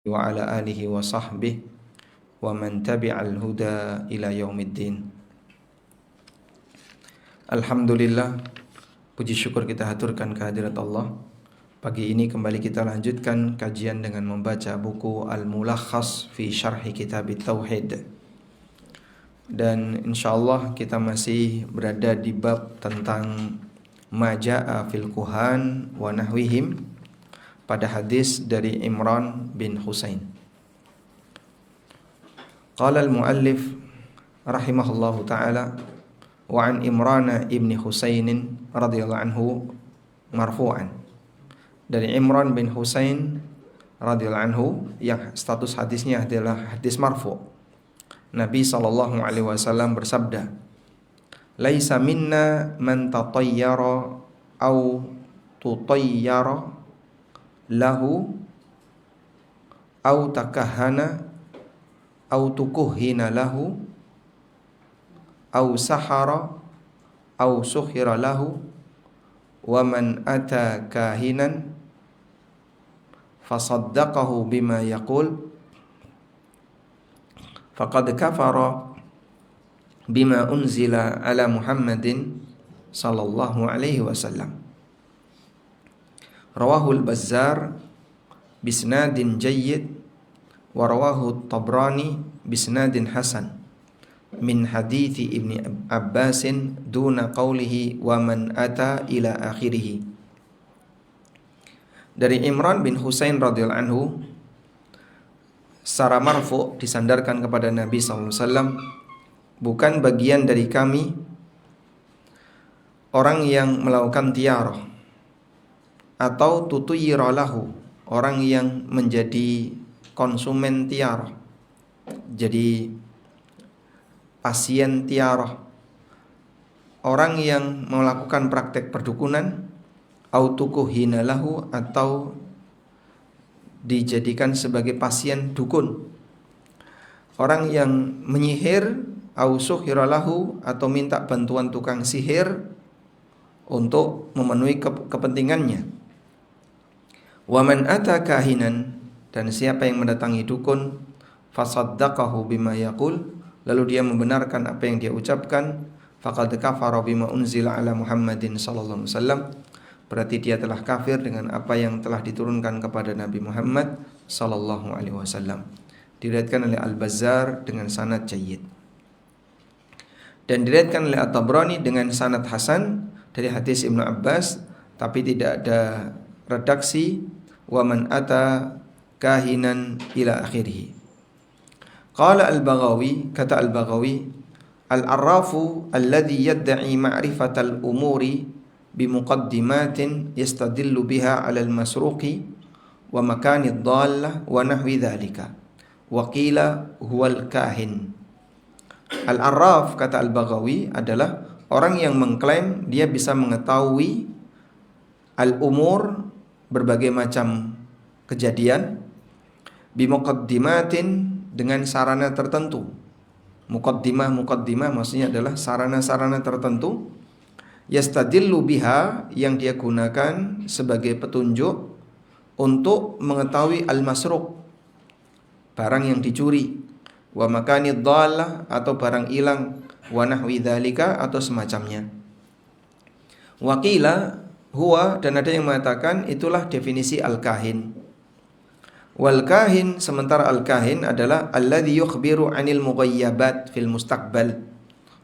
wa ala alihi wa sahbihi wa man tabi'al huda ila yaumiddin. Alhamdulillah, puji syukur kita haturkan kehadirat Allah. Pagi ini kembali kita lanjutkan kajian dengan membaca buku Al-Mulakhas fi Syarhi Kitab Tauhid. Dan insyaallah kita masih berada di bab tentang maja'a fil kuhan wa nahwihim, pada hadis dari Imran bin Husain. Qala al-muallif rahimahullahu ta'ala wa an Imran ibn Husain radhiyallahu anhu marfu'an. Dari Imran bin Husain radhiyallahu anhu yang status hadisnya adalah hadis marfu'. Nabi sallallahu alaihi wasallam bersabda, "Laisa minna man tatayyara au tutayyara lahu au takahana au tukuhina lahu au sahara au suhira lahu wa man ata kahinan fasaddaqahu bima yaqul faqad kafara bima unzila ala Muhammadin sallallahu alaihi wasallam." Rawahul Bazzar bisnadin jayyid wa rawahu Tabrani bisnadin hasan min hadithi Ibni Abbasin duna qawlihi wa man ata ila akhirih. Dari Imran bin Husain radhiyallahu anhu secara marfu' disandarkan kepada Nabi SAW, bukan bagian dari kami orang yang melakukan tiarah atau tutuyira lahu, orang yang menjadi konsumen tiarah, jadi pasien tiarah, orang yang melakukan praktek perdukunan, au tukuhina lahu, atau dijadikan sebagai pasien dukun, orang yang menyihir, au suhira lahu, atau minta bantuan tukang sihir untuk memenuhi kepentingannya. Wa man ata kahinan, dan siapa yang mendatangi dukun, fasaddaqahu bima yaqul, lalu dia membenarkan apa yang dia ucapkan, faqad kafara bima unzila ala Muhammadin sallallahu alaihi wasallam, berarti dia telah kafir dengan apa yang telah diturunkan kepada Nabi Muhammad sallallahu alaihi wasallam. Diriwayatkan oleh Al-Bazzar dengan sanad jayyid, dan diriwayatkan oleh At-Tabrani dengan sanad hasan dari hadis Ibnu Abbas, tapi tidak ada redaksi wa man ata kahinan ila akhirih. Qala al-Baghawi, kata al-Baghawi, al-arrafu alladhi yadda'i ma'rifatal umuri bimuqaddimatin yastadillu biha 'ala al-masruqi wa makanid dhallah wa nahwi dhalika, wa qila huwal kahin. Al-arraf, kata al-Baghawi, adalah orang yang mengklaim dia bisa mengetahui al-umur, berbagai macam kejadian, bimuqaddimatin, dengan sarana tertentu. Muqaddimah maksudnya adalah sarana-sarana tertentu, yastadillu biha, yang dia gunakan sebagai petunjuk untuk mengetahui al-masruq, barang yang dicuri, wa makanid dhallah, atau barang hilang, wa nahwi dzalika, atau semacamnya. Wa qila huwa, dan ada yang mengatakan itulah definisi al-kahin. Wal kahin, sementara al-kahin adalah alladhi yukhbiru 'anil mughayyabat fil mustaqbal,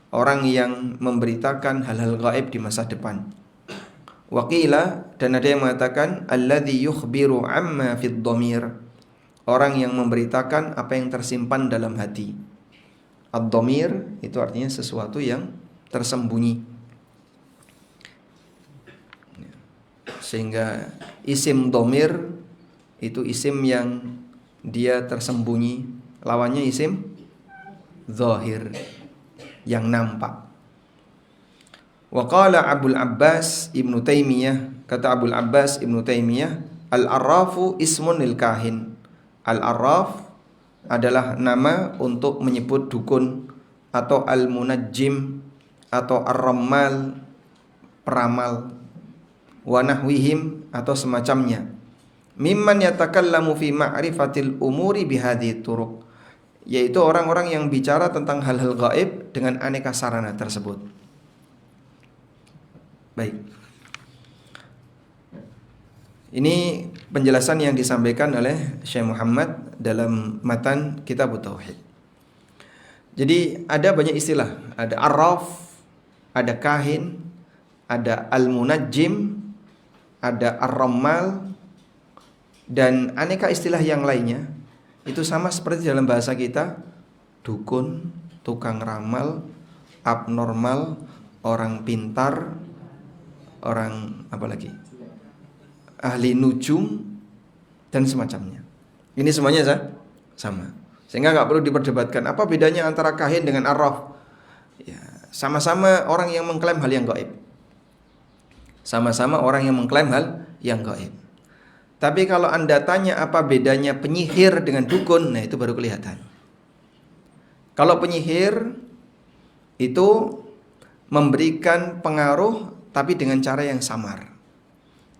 orang yang memberitakan hal-hal gaib di masa depan. Wa qila, dan ada yang mengatakan alladhi yukhbiru 'amma fid dhamir, orang yang memberitakan apa yang tersimpan dalam hati. Ad-dhamir itu artinya sesuatu yang tersembunyi. Sehingga isim dhamir itu isim yang dia tersembunyi, lawannya isim zahir yang nampak. Wa qala Abul Abbas Ibnu Taimiyah, kata Abul Abbas Ibnu Taimiyah, al-arrafu ismun lil kahin. Al-arraf adalah nama untuk menyebut dukun, atau al-munajjim, atau ar-rammal, peramal, wa nahwihim, atau semacamnya. mimman yatakallamu fi ma'rifatil umuri bihadhihi turuq, yaitu orang-orang yang bicara tentang hal-hal gaib dengan aneka sarana tersebut. Baik. Ini penjelasan yang disampaikan oleh Syekh Muhammad dalam matan Kitab Tauhid. Jadi ada banyak istilah, ada arraf, ada kahin, ada al-munajjim, ada ar-rammal, dan aneka istilah yang lainnya. Itu sama seperti dalam bahasa kita, dukun, tukang ramal, abnormal, orang pintar, orang apa lagi? Ahli nujum dan semacamnya. Ini semuanya sama. Sehingga nggak perlu diperdebatkan apa bedanya antara kahin dengan arraf. Ya, sama-sama orang yang mengklaim hal yang gaib. Sama-sama orang yang mengklaim hal yang gaib. Tapi kalau Anda tanya apa bedanya penyihir dengan dukun, nah itu baru kelihatan. Kalau penyihir itu memberikan pengaruh tapi dengan cara yang samar.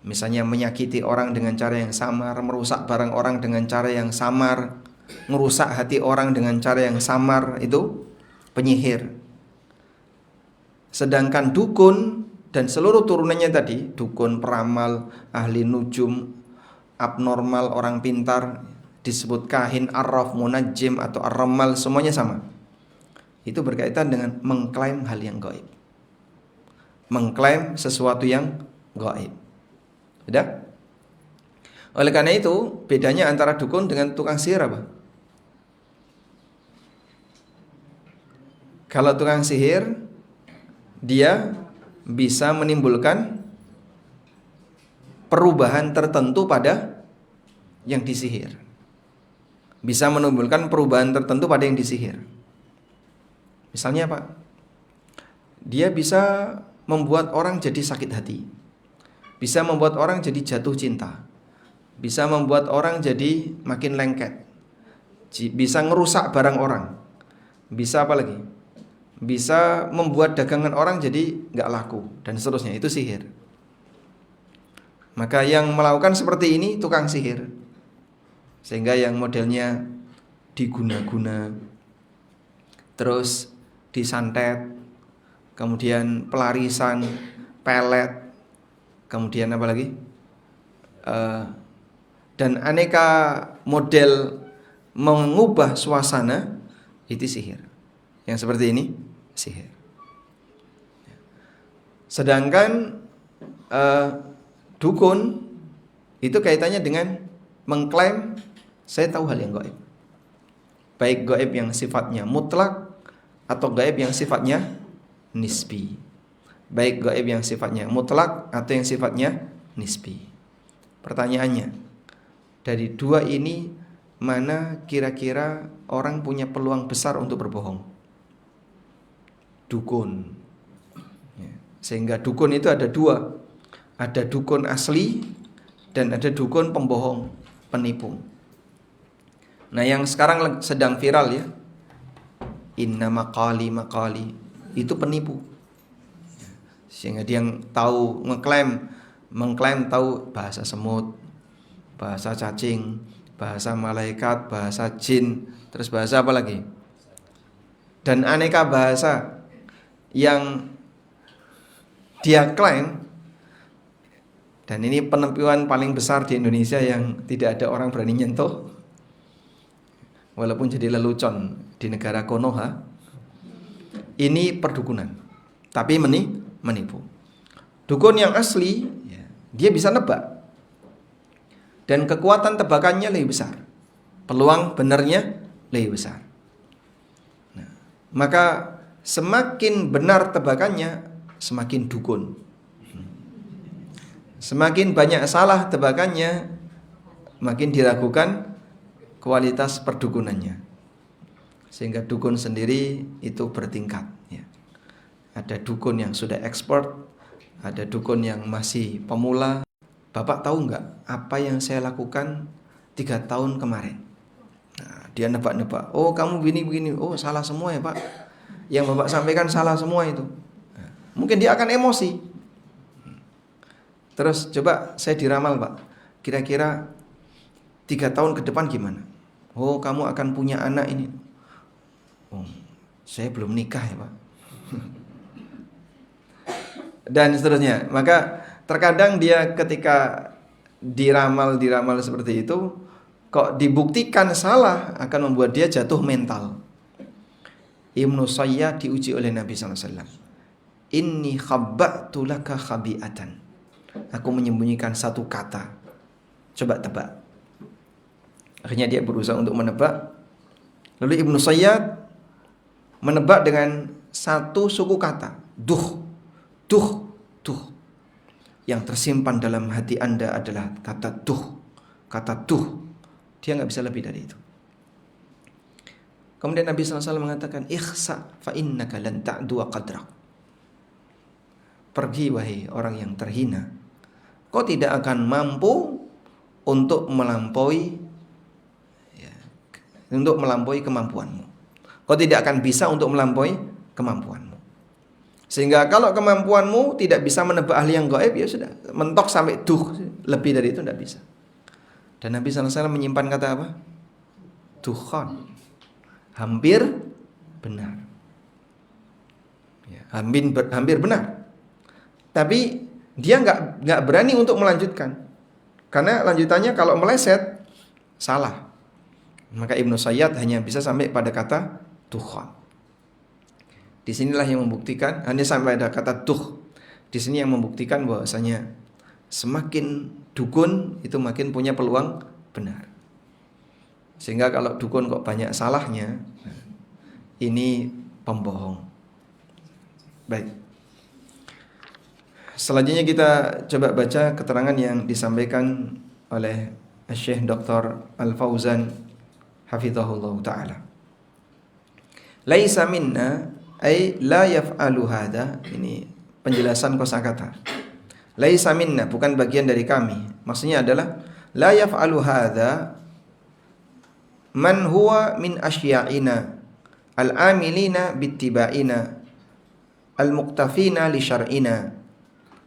Misalnya menyakiti orang dengan cara yang samar, merusak barang orang dengan cara yang samar, merusak hati orang dengan cara yang samar, itu penyihir. Sedangkan dukun dan seluruh turunannya tadi, dukun, peramal, ahli nujum, abnormal, orang pintar, disebut kahin, arraf, munajjim atau ar-rammal, semuanya sama. Itu berkaitan dengan mengklaim hal yang gaib. Mengklaim sesuatu yang gaib. Sudah? Oleh karena itu, bedanya antara dukun dengan tukang sihir apa? Kalau tukang sihir, dia bisa menimbulkan perubahan tertentu pada yang disihir. Bisa menimbulkan perubahan tertentu pada yang disihir. Misalnya apa? Dia bisa membuat orang jadi sakit hati. Bisa membuat orang jadi jatuh cinta. Bisa membuat orang jadi makin lengket. Bisa ngerusak barang orang. Bisa apa lagi? Bisa membuat dagangan orang jadi gak laku. Dan seterusnya, itu sihir. Maka yang melakukan seperti ini tukang sihir. Sehingga yang modelnya diguna-guna, terus disantet, kemudian pelarisan, pelet, kemudian apa lagi? Dan aneka model mengubah suasana, itu sihir. Yang seperti ini sihir. Sedangkan dukun itu kaitannya dengan mengklaim saya tahu hal yang gaib. Baik gaib yang sifatnya mutlak atau gaib yang sifatnya nisbi. Baik gaib yang sifatnya mutlak atau yang sifatnya nisbi. Pertanyaannya, dari dua ini mana kira-kira orang punya peluang besar untuk berbohong? Dukun. Sehingga dukun itu ada dua. Ada dukun asli dan ada dukun pembohong, penipu. Nah, yang sekarang sedang viral ya, inna maqali itu penipu. Sehingga dia yang tahu mengklaim tahu bahasa semut, bahasa cacing, bahasa malaikat, bahasa jin, terus bahasa apa lagi? Dan aneka bahasa yang dia klaim. Dan ini penipuan paling besar di Indonesia yang tidak ada orang berani nyentuh. Walaupun jadi lelucon di negara Konoha. Ini perdukunan, tapi menipu. Dukun yang asli ya, dia bisa nebak. Dan kekuatan tebakannya lebih besar. Peluang benarnya lebih besar. Nah, maka semakin benar tebakannya, semakin dukun. Semakin banyak salah tebakannya, makin diragukan kualitas perdukunannya. Sehingga dukun sendiri itu bertingkat ya. Ada dukun yang sudah expert, ada dukun yang masih pemula. Bapak tahu nggak apa yang saya lakukan 3 tahun kemarin? Nah, dia nebak-nebak. Oh, kamu begini. Oh, salah semua ya Pak. Yang Bapak sampaikan salah semua itu. Nah, mungkin dia akan emosi. Terus coba saya diramal Pak. Kira-kira 3 tahun ke depan gimana? Oh, kamu akan punya anak ini. Oh, saya belum nikah ya Pak. Dan seterusnya. Maka terkadang dia ketika diramal seperti itu, kok dibuktikan salah, akan membuat dia jatuh mental. Ibnu Sayyad diuji oleh Nabi SAW. Inni khabba'tu laka khabi'atan. Aku menyembunyikan satu kata. Coba tebak. Akhirnya dia berusaha untuk menebak. Lalu Ibnu Sayyad menebak dengan satu suku kata. Duh. Yang tersimpan dalam hati Anda adalah kata duh. Kata duh. Dia gak bisa lebih dari itu. Kemudian Nabi SAW mengatakan, ikhsa fa innaka lan ta'duwa qadrak. Pergi wahai orang yang terhina. Kau tidak akan mampu untuk melampaui kemampuanmu. Kau tidak akan bisa untuk melampaui kemampuanmu. Sehingga kalau kemampuanmu tidak bisa menebak ahli yang gaib, ya sudah, mentok sampai duh, lebih dari itu tidak bisa. Dan Nabi SAW menyimpan kata apa? Dukhon. Hampir benar. Ya, hampir benar. Tapi dia nggak berani untuk melanjutkan. Karena lanjutannya kalau meleset salah. Maka Ibnu Sayyad hanya bisa sampai pada kata dukhon. Disinilah yang membuktikan, hanya sampai ada kata tuh. Di sini yang membuktikan bahwasanya semakin dukun itu makin punya peluang benar. Sehingga kalau dukun kok banyak salahnya, ini pembohong. Baik. Selanjutnya kita coba baca keterangan yang disampaikan oleh Syekh Dr. Al-Fauzan hafizahullah ta'ala. Laisa minna ay la yaf'alu hadha. Ini penjelasan kosakata. Laisa minna, bukan bagian dari kami. Maksudnya adalah la yaf'alu hadha man huwa min asya'ina al-amilina bittiba'ina al-muqtafina li syar'ina.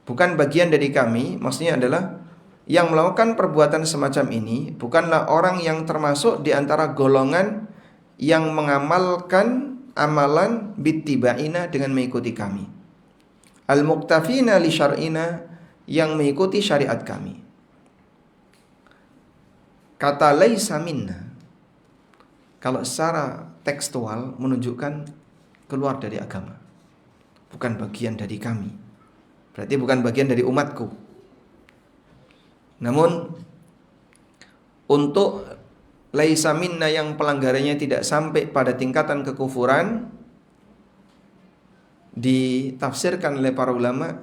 Bukan bagian dari kami, maksudnya adalah yang melakukan perbuatan semacam ini bukanlah orang yang termasuk di antara golongan yang mengamalkan amalan bittiba'ina dengan mengikuti kami. Al-muqtafina li syar'ina, yang mengikuti syariat kami. Kata laisa minna, kalau secara tekstual menunjukkan keluar dari agama. Bukan bagian dari kami. Berarti bukan bagian dari umatku. Namun untuk laisa minna yang pelanggarannya tidak sampai pada tingkatan kekufuran, ditafsirkan oleh para ulama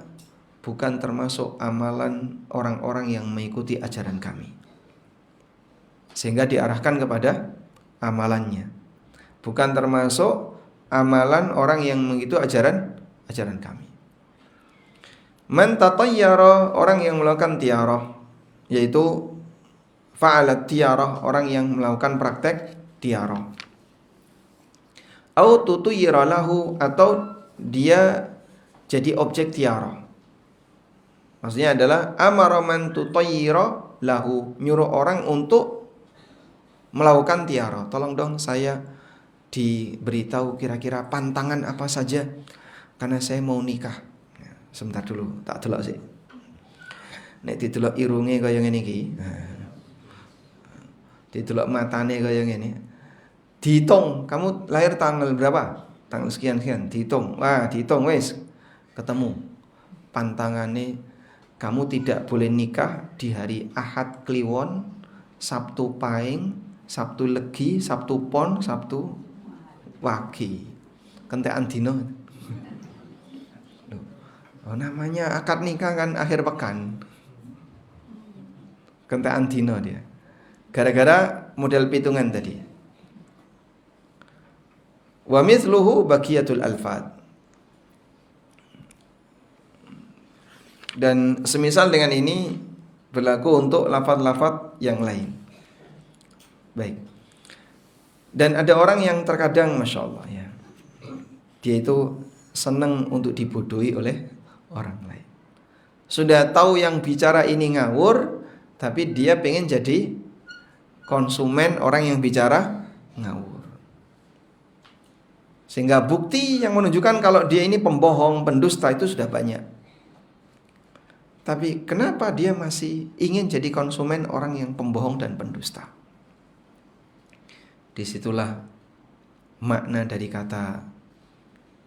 bukan termasuk amalan orang-orang yang mengikuti ajaran kami. Sehingga diarahkan kepada amalannya. Bukan termasuk amalan orang yang mengikuti ajaran kami. Man tatayyara, orang yang melakukan tiarah, yaitu fa'alat tiarah, orang yang melakukan praktek tiarah. Au tutuyira lahu, atau dia jadi objek tiarah. Maksudnya adalah amara man tutuyira lahu, nyuruh orang untuk melakukan tiarah. Tolong dong saya diberitahu kira-kira pantangan apa saja karena saya mau nikah. Sebentar dulu, tak delok sih. Nek didelok irunge kaya ngene iki. Didelok matane kaya ngene. Dihitung, kamu lahir tanggal berapa? Tanggal sekian-sekian, dihitung. Wah, dihitung wis ketemu. Pantangane kamu tidak boleh nikah di hari Ahad Kliwon, Sabtu Paing, Sabtu Legi, Sabtu Pon, Sabtu Wage. Kentekan dino. Oh, namanya akad nikah kan akhir pekan. Kentekan dino dia. Gara-gara model pitungan tadi. Wa mithluhu baqiyatul alfad. Dan semisal dengan ini berlaku untuk lafaz-lafaz yang lain. Baik. Dan ada orang yang terkadang Masya Allah ya, dia itu senang untuk dibodohi oleh orang lain. Sudah tahu yang bicara ini ngawur, tapi dia pengen jadi konsumen orang yang bicara ngawur. Sehingga bukti yang menunjukkan kalau dia ini pembohong, pendusta itu sudah banyak. Tapi kenapa dia masih ingin jadi konsumen orang yang pembohong dan pendusta? Disitulah makna dari kata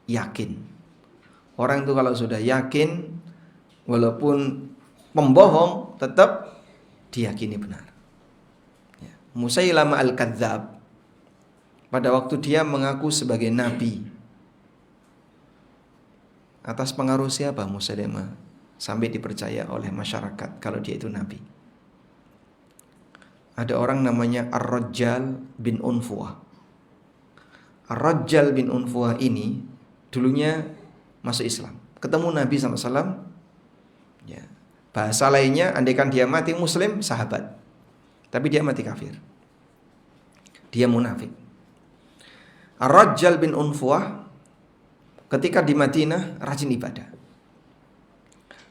yakin. Orang itu kalau sudah yakin, walaupun pembohong, tetap diyakini benar. Musailamah al-Kadzdzab, pada waktu dia mengaku sebagai nabi, atas pengaruh siapa Musailamah sampai dipercaya oleh masyarakat kalau dia itu nabi? Ada orang namanya Ar-Rajjal bin Unfuah. Ar-Rajjal bin Unfuah ini dulunya masuk Islam, ketemu Nabi SAW. Ya. Bahasa lainnya, andaikan dia mati muslim, sahabat, tapi dia mati kafir, dia munafik. Ar-Rajjal bin Unfuah ketika di Madinah rajin ibadah.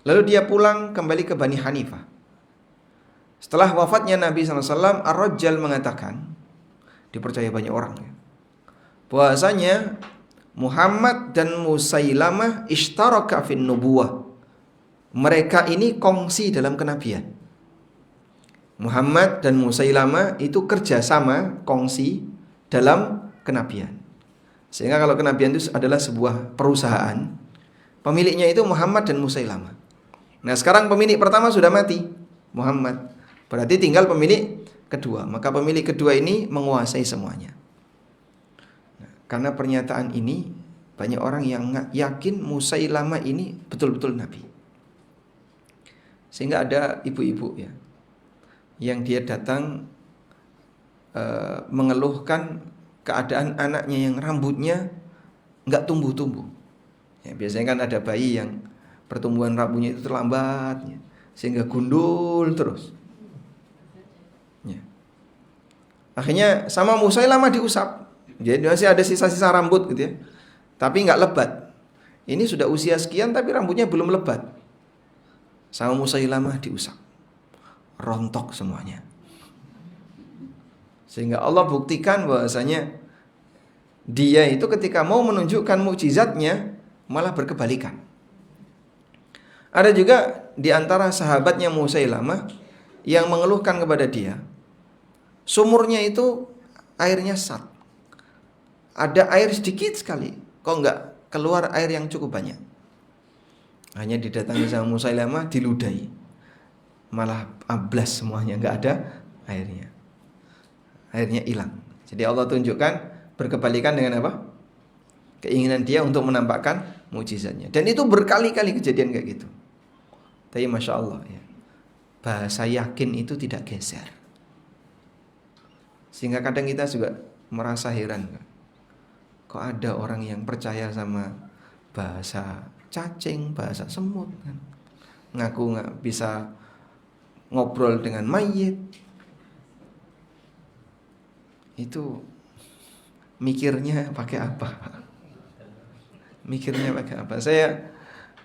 Lalu dia pulang kembali ke Bani Hanifah. Setelah wafatnya Nabi SAW, Ar-Rajjal mengatakan, dipercaya banyak orang, bahwasanya Muhammad dan Musailamah ishtaraka fin nubuwah. Mereka ini kongsi dalam kenabian. Muhammad dan Musailamah itu kerjasama, kongsi dalam kenabian. Sehingga kalau kenabian itu adalah sebuah perusahaan, pemiliknya itu Muhammad dan Musailamah. Nah sekarang pemilik pertama sudah mati, Muhammad. Berarti tinggal pemilik kedua. Maka pemilik kedua ini menguasai semuanya. Nah, karena pernyataan ini, banyak orang yang yakin Musailamah ini betul-betul nabi. Sehingga ada ibu-ibu ya, yang dia datang mengeluhkan keadaan anaknya yang rambutnya nggak tumbuh-tumbuh. Ya, biasanya kan ada bayi yang pertumbuhan rambutnya itu terlambat, ya, sehingga gundul terus. Ya. Akhirnya sama Musailamah diusap, jadi masih ada sisa-sisa rambut gitu ya, tapi nggak lebat. Ini sudah usia sekian tapi rambutnya belum lebat. Sama Musailamah diusap, rontok semuanya. Sehingga Allah buktikan bahwasanya dia itu ketika mau menunjukkan mukjizatnya malah berkebalikan. Ada juga di antara sahabatnya Musailamah yang mengeluhkan kepada dia, sumurnya itu airnya sat, ada air sedikit sekali, kok enggak keluar air yang cukup banyak. Hanya didatangi sama Musailamah, diludahi, malah ablas semuanya, enggak ada airnya. Akhirnya hilang. Jadi Allah tunjukkan berkebalikan dengan apa? Keinginan dia untuk menampakkan mukjizatnya. Dan itu berkali-kali kejadian kayak gitu. Tapi Masya Allah ya, bahasa yakin itu tidak geser. Sehingga kadang kita juga merasa heran, kok ada orang yang percaya sama bahasa cacing, bahasa semut kan? Ngaku gak bisa ngobrol dengan mayit. Itu mikirnya pakai apa? Mikirnya pakai apa? Saya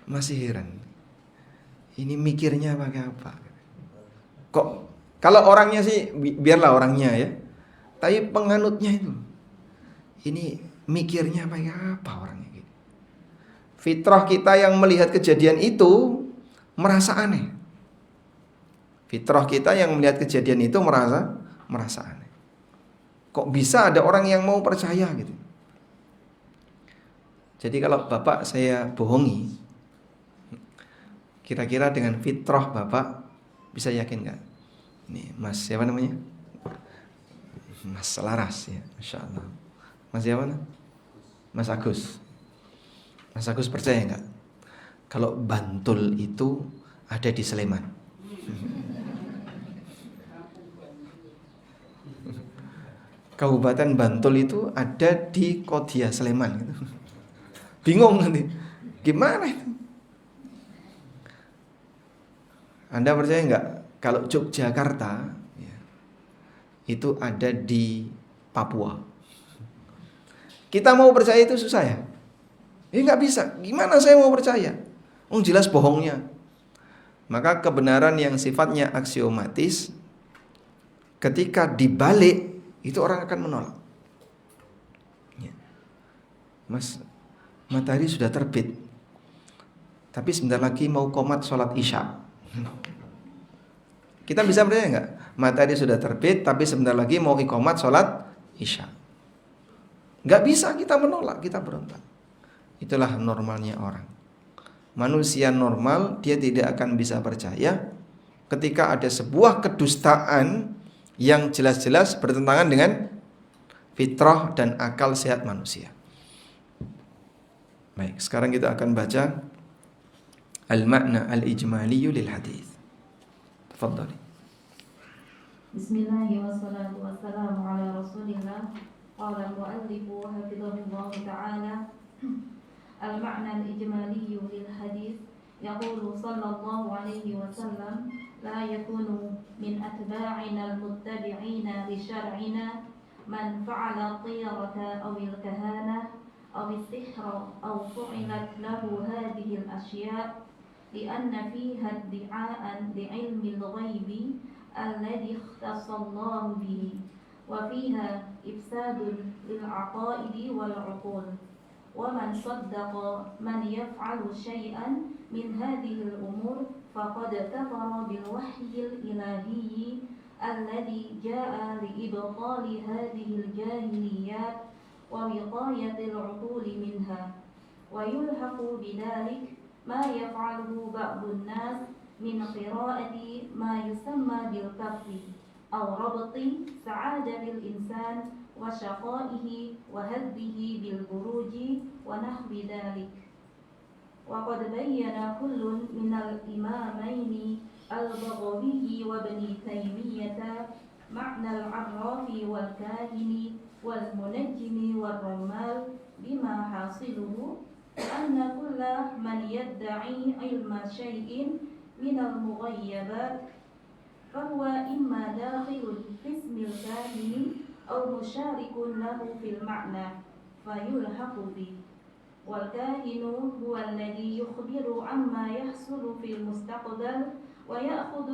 masih heran. Ini mikirnya pakai apa? Kok kalau orangnya sih biarlah orangnya ya. Tapi penganutnya itu, ini mikirnya pakai apa orangnya gitu. Fitrah kita yang melihat kejadian itu merasa aneh. Fitrah kita yang melihat kejadian itu merasa aneh. Kok bisa ada orang yang mau percaya gitu? Jadi kalau bapak saya bohongi, kira-kira dengan fitrah bapak bisa yakin nggak? Nih Mas siapa namanya? Mas Laras ya, Masya Allah. Mas siapa? Mas Agus. Mas Agus percaya nggak? Kalau Bantul itu ada di Sleman. Kabupaten Bantul itu ada di Kodia Sleman gitu. Bingung nanti gimana itu? Anda percaya nggak kalau Yogyakarta ya, itu ada di Papua? Kita mau percaya itu susah ya? Nggak bisa. Gimana saya mau percaya? Jelas bohongnya. Maka kebenaran yang sifatnya aksiomatis ketika dibalik itu orang akan menolak. Ya. Mas, matahari sudah terbit, tapi sebentar lagi mau qomat sholat isya. Kita bisa percaya nggak? Matahari sudah terbit, tapi sebentar lagi mau iqomat sholat isya. Nggak bisa kita menolak, kita berontak. Itulah normalnya orang. Manusia normal dia tidak akan bisa percaya ketika ada sebuah kedustaan yang jelas-jelas bertentangan dengan fitrah dan akal sehat manusia. Baik, sekarang kita akan baca al-makna al-ijmaliyu lil hadis. Tafadhali. Bismillahirrahmanirrahim. Wassalamu ala Rasulillah. Qala al-mu'allifu hafizahullah ta'ala. Al-ma'na al-ijmali lil hadis yaqulu sallallahu alaihi wasallam la yakunu min atba'ina al-muttabi'ina li syar'ina man fa'ala tiyarata aw al-kahana aw al-sihra aw fu'ilat lahu hadhihi al-ashya' li'anna fiha iddi'a'an li'ilmi al-ghaibi alladhi ikhtassa Allah bihi wa fiha ifsadun lil-aqaidi wal-'uqul. ومن صدق من يفعل شيئا من هذه الأمور فقد كفر بالوحي الإلهي الذي جاء لإبطال هذه الجاهليات ووقاية العقول منها ويلحق بذلك ما يفعله بعض الناس من قراءة ما يسمى بالكف أو ربط سعادة الإنسان وشقائه وهذه بالبروج ونحو ذلك. وقد بين كل من الإمامين البغوي وابن تيمية معنى العراف والكاهن والمنجم والرمال بما حاصله أن كل من يدعي علم شيء من المغيبات فهو إما داخل في اسم الكاهن أو مشارك له في المعنى فيلحق به. والكاهن هو الذي يخبر عما يحصل في المستقبل ويأخذ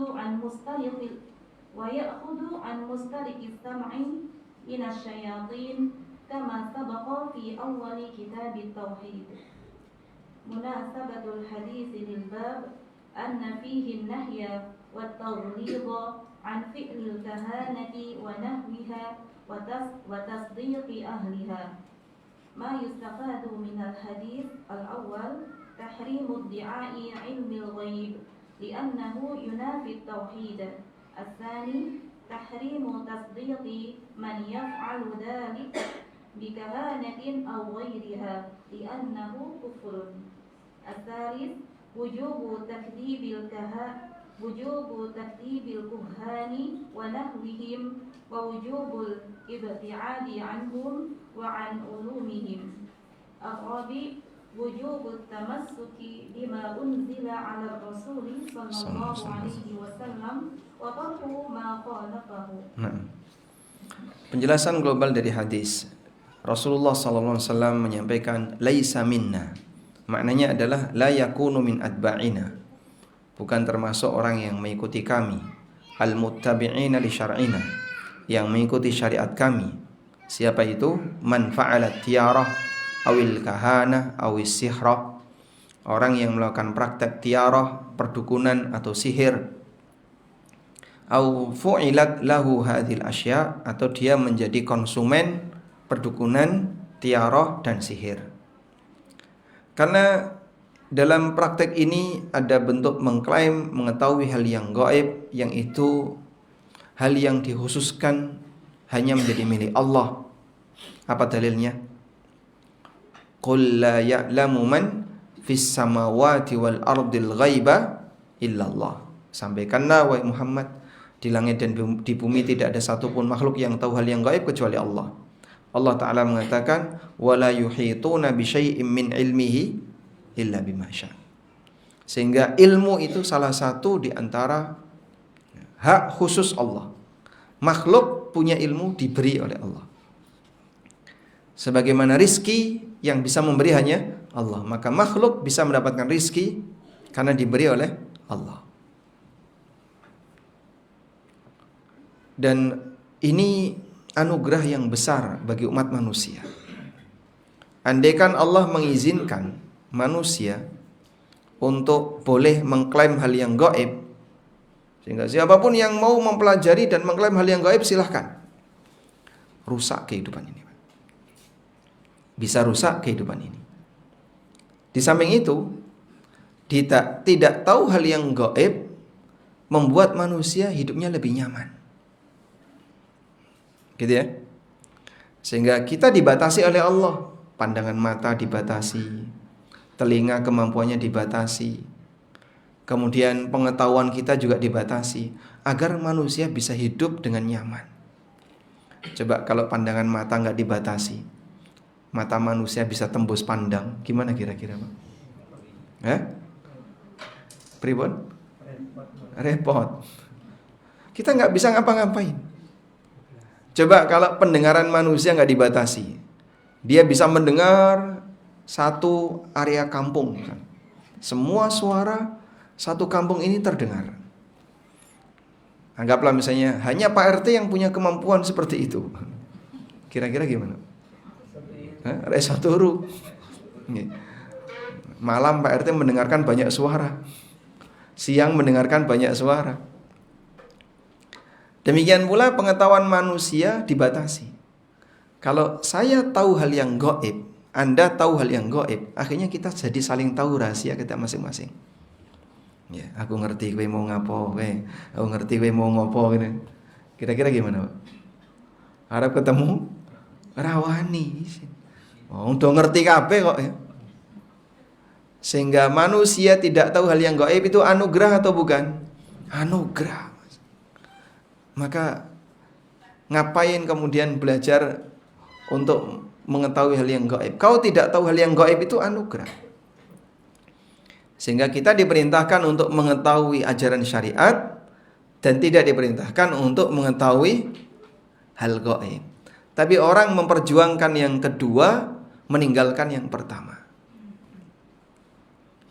عن مسترق السمع من الشياطين كما سبق في أول كتاب التوحيد. مناسبة الحديث للباب أن فيه النهي والتغليظ عن فعل الكهانة ونحوها وتصديق أهلها. ما يستفاد من الحديث الأول تحريم ادعاء علم الغيب لأنه ينافي التوحيد. الثاني تحريم تصديق من يفعل ذلك بكهانة أو غيرها لأنه كفر. الثالث وجوب تكذيب الكهان ونحوهم ووجوب الابتعاد عنهم وعن علومهم. الرابع وجوب التمسك بما أنزل على الرسول صلى الله عليه وسلم وترك ما خالفه. Penjelasan global dari hadis. Rasulullah SAW menyampaikan laisa minna. Maknanya adalah la yakunu min atba'ina. Bukan termasuk orang yang mengikuti kami. Al-muttabi'ina li syar'ina. Yang mengikuti syariat kami. Siapa itu? Man fa'ala tiyarah awil kahana awis sihra. Orang yang melakukan praktek tiarah, perdukunan atau sihir. Au fu'ilat lahu hadhil asya, atau dia menjadi konsumen perdukunan, tiarah dan sihir. Karena dalam praktek ini ada bentuk mengklaim mengetahui hal yang gaib, yang itu hal yang dikhususkan hanya menjadi milik Allah. Apa dalilnya? Qul la ya'lamu man fis samawati wal ardil ghaiba illallah. Sampaikanlah wahai Muhammad, di langit dan di bumi tidak ada satupun makhluk yang tahu hal yang gaib kecuali Allah. Allah Ta'ala mengatakan wala yuhituna bi syai'in min ilmihi illa bima syaa. Sehingga ilmu itu salah satu di antara hak khusus Allah. Makhluk punya ilmu diberi oleh Allah. Sebagaimana rizki yang bisa memberi hanya Allah, maka makhluk bisa mendapatkan rizki karena diberi oleh Allah. Dan ini anugerah yang besar bagi umat manusia. Andaikan Allah mengizinkan manusia untuk boleh mengklaim hal yang gaib, sehingga siapapun yang mau mempelajari dan mengklaim hal yang gaib silahkan, rusak kehidupan ini. Bisa rusak kehidupan ini. Di samping itu, tidak tahu hal yang gaib membuat manusia hidupnya lebih nyaman. Gitu ya. Sehingga kita dibatasi oleh Allah. Pandangan mata dibatasi, telinga kemampuannya dibatasi, kemudian pengetahuan kita juga dibatasi, agar manusia bisa hidup dengan nyaman. Coba kalau pandangan mata nggak dibatasi, mata manusia bisa tembus pandang, gimana kira-kira Pak? Pribon? Repot. Kita nggak bisa ngapa-ngapain. Coba kalau pendengaran manusia nggak dibatasi, dia bisa mendengar satu area kampung, semua suara satu kampung ini terdengar. Anggaplah misalnya hanya Pak RT yang punya kemampuan seperti itu. Kira-kira gimana? Resa turu. Malam Pak RT mendengarkan banyak suara, siang mendengarkan banyak suara. Demikian pula pengetahuan manusia dibatasi. Kalau saya tahu hal yang gaib, Anda tahu hal yang gaib, akhirnya kita jadi saling tahu rahasia kita masing-masing. Ya, aku ngerti kowe mau ngapo, aku ngerti kowe mau ngopo gitu. Kira-kira gimana, Pak? Harap ketemu rawani. Oh, udah ngerti kabeh kok ya. Sehingga manusia tidak tahu hal yang gaib itu anugerah atau bukan? Anugerah. Maka ngapain kemudian belajar untuk mengetahui hal yang gaib? Kau tidak tahu hal yang gaib itu anugerah. Sehingga kita diperintahkan untuk mengetahui ajaran syariat dan tidak diperintahkan untuk mengetahui hal gaib. Tapi orang memperjuangkan yang kedua, meninggalkan yang pertama.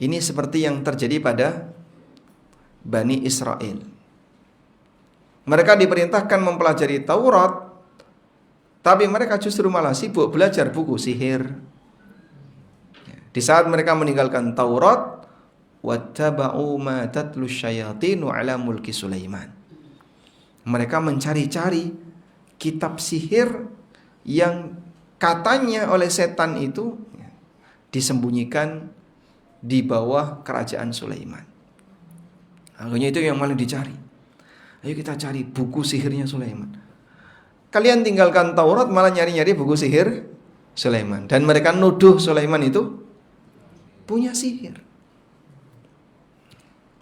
Ini seperti yang terjadi pada Bani Israel. Mereka diperintahkan mempelajari Taurat, tapi mereka justru malah sibuk belajar buku sihir. Di saat mereka meninggalkan Taurat, wattaba'u ma tatlu syayatinu ala mulki Sulaiman. Mereka mencari-cari kitab sihir yang katanya oleh setan itu disembunyikan di bawah kerajaan Sulaiman. Akhirnya itu yang malah dicari. Ayo kita cari buku sihirnya Sulaiman. Kalian tinggalkan Taurat malah nyari-nyari buku sihir Sulaiman. Dan mereka nuduh Sulaiman itu punya sihir.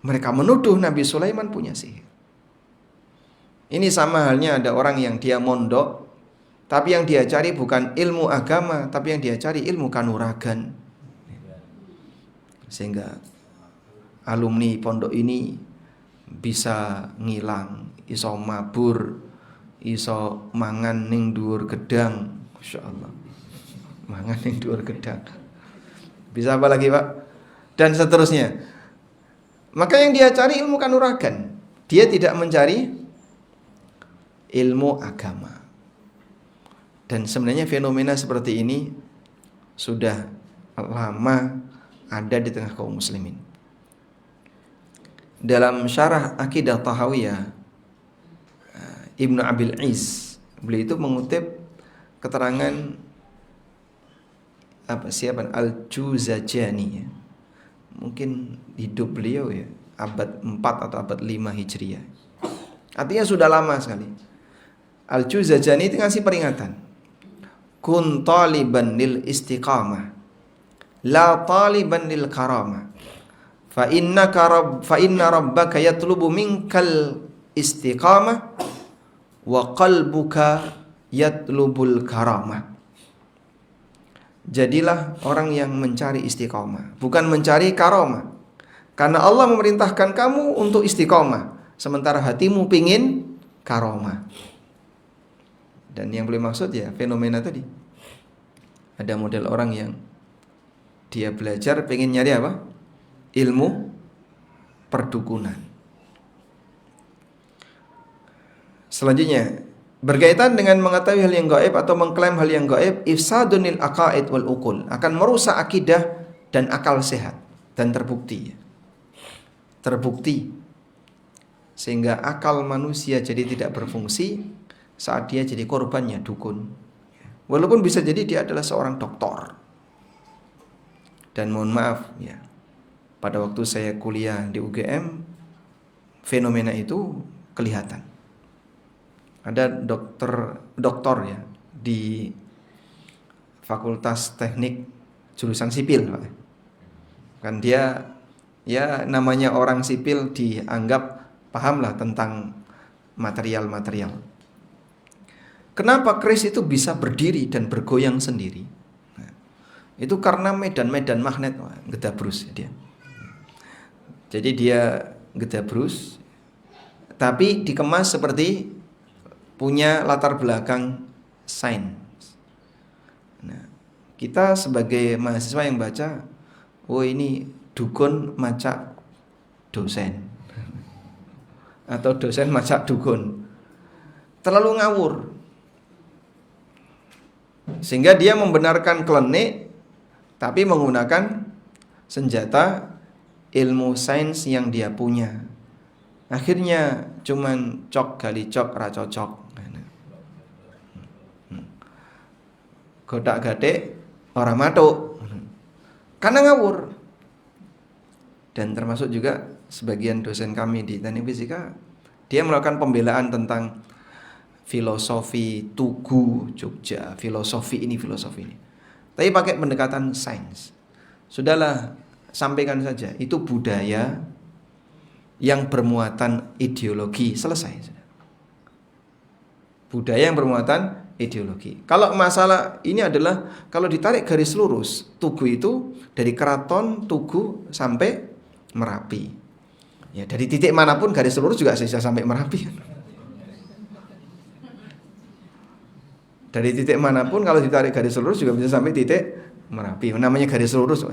Mereka menuduh Nabi Sulaiman punya sihir. Ini sama halnya ada orang yang dia mondok, tapi yang dia cari bukan ilmu agama, tapi yang dia cari ilmu kanuragan. Sehingga alumni pondok ini bisa ngilang, iso mabur, iso mangan ning dhuwur gedang, masyaallah. Mangan ning dhuwur gedang. Bisa apa lagi, Pak? Dan seterusnya. Maka yang dia cari ilmu kanuragan. Dia tidak mencari ilmu agama. Dan sebenarnya fenomena seperti ini sudah lama ada di tengah kaum muslimin. Dalam syarah Aqidah Tahawiyah, Ibnu Abil Iz, beliau itu mengutip keterangan Al-Juzajani ya. Mungkin hidup beliau ya abad 4 atau abad 5 Hijriah. Artinya sudah lama sekali. Al-Juzajani itu ngasih peringatan. Kun taliban lil istiqamah, la taliban lil karamah. Fa inna rabbaka yatlubu minkal istiqamah wa qalbuka yatlubul karamah. Jadilah orang yang mencari istiqamah, bukan mencari karamah. Karena Allah memerintahkan kamu untuk istiqamah, sementara hatimu pingin karamah. Dan yang boleh maksud ya fenomena tadi. Ada model orang yang dia belajar pengen nyari apa? Ilmu perdukunan. Selanjutnya, berkaitan dengan mengetahui hal yang gaib atau mengklaim hal yang gaib, ifsadunil aqaid wal uqul, akan merusak akidah dan akal sehat, dan terbukti sehingga akal manusia jadi tidak berfungsi saat dia jadi korbannya dukun. Walaupun bisa jadi dia adalah seorang doktor. Dan mohon maaf ya, pada waktu saya kuliah di UGM, fenomena itu kelihatan. Ada doktor ya di Fakultas Teknik jurusan sipil, Pak. Kan dia ya namanya orang sipil dianggap pahamlah tentang material-material. Kenapa keris itu bisa berdiri dan bergoyang sendiri? Nah, itu karena medan-medan magnet gedabrus dia. Jadi dia gedabrus, tapi dikemas seperti punya latar belakang sains. Nah, kita sebagai mahasiswa yang baca, oh ini dukun macak dosen, atau dosen macak dukun, terlalu ngawur, sehingga dia membenarkan klenik, tapi menggunakan senjata ilmu sains yang dia punya. Akhirnya cuman cok gali cok ra cocok. Godak-gadek orang matuk. Karena ngawur. Dan termasuk juga sebagian dosen kami di teknik fisika, dia melakukan pembelaan tentang filosofi Tugu Jogja, filosofi ini. Tapi pakai pendekatan sains. Sudahlah, sampaikan saja, itu budaya yang bermuatan ideologi, selesai. Budaya yang bermuatan ideologi. Kalau masalah ini adalah, kalau ditarik garis lurus, Tugu itu dari Keraton Tugu sampai Merapi. Ya, dari titik manapun garis lurus juga bisa sampai Merapi. Dari titik manapun kalau ditarik garis lurus juga bisa sampai titik Merapi. Namanya garis lurus.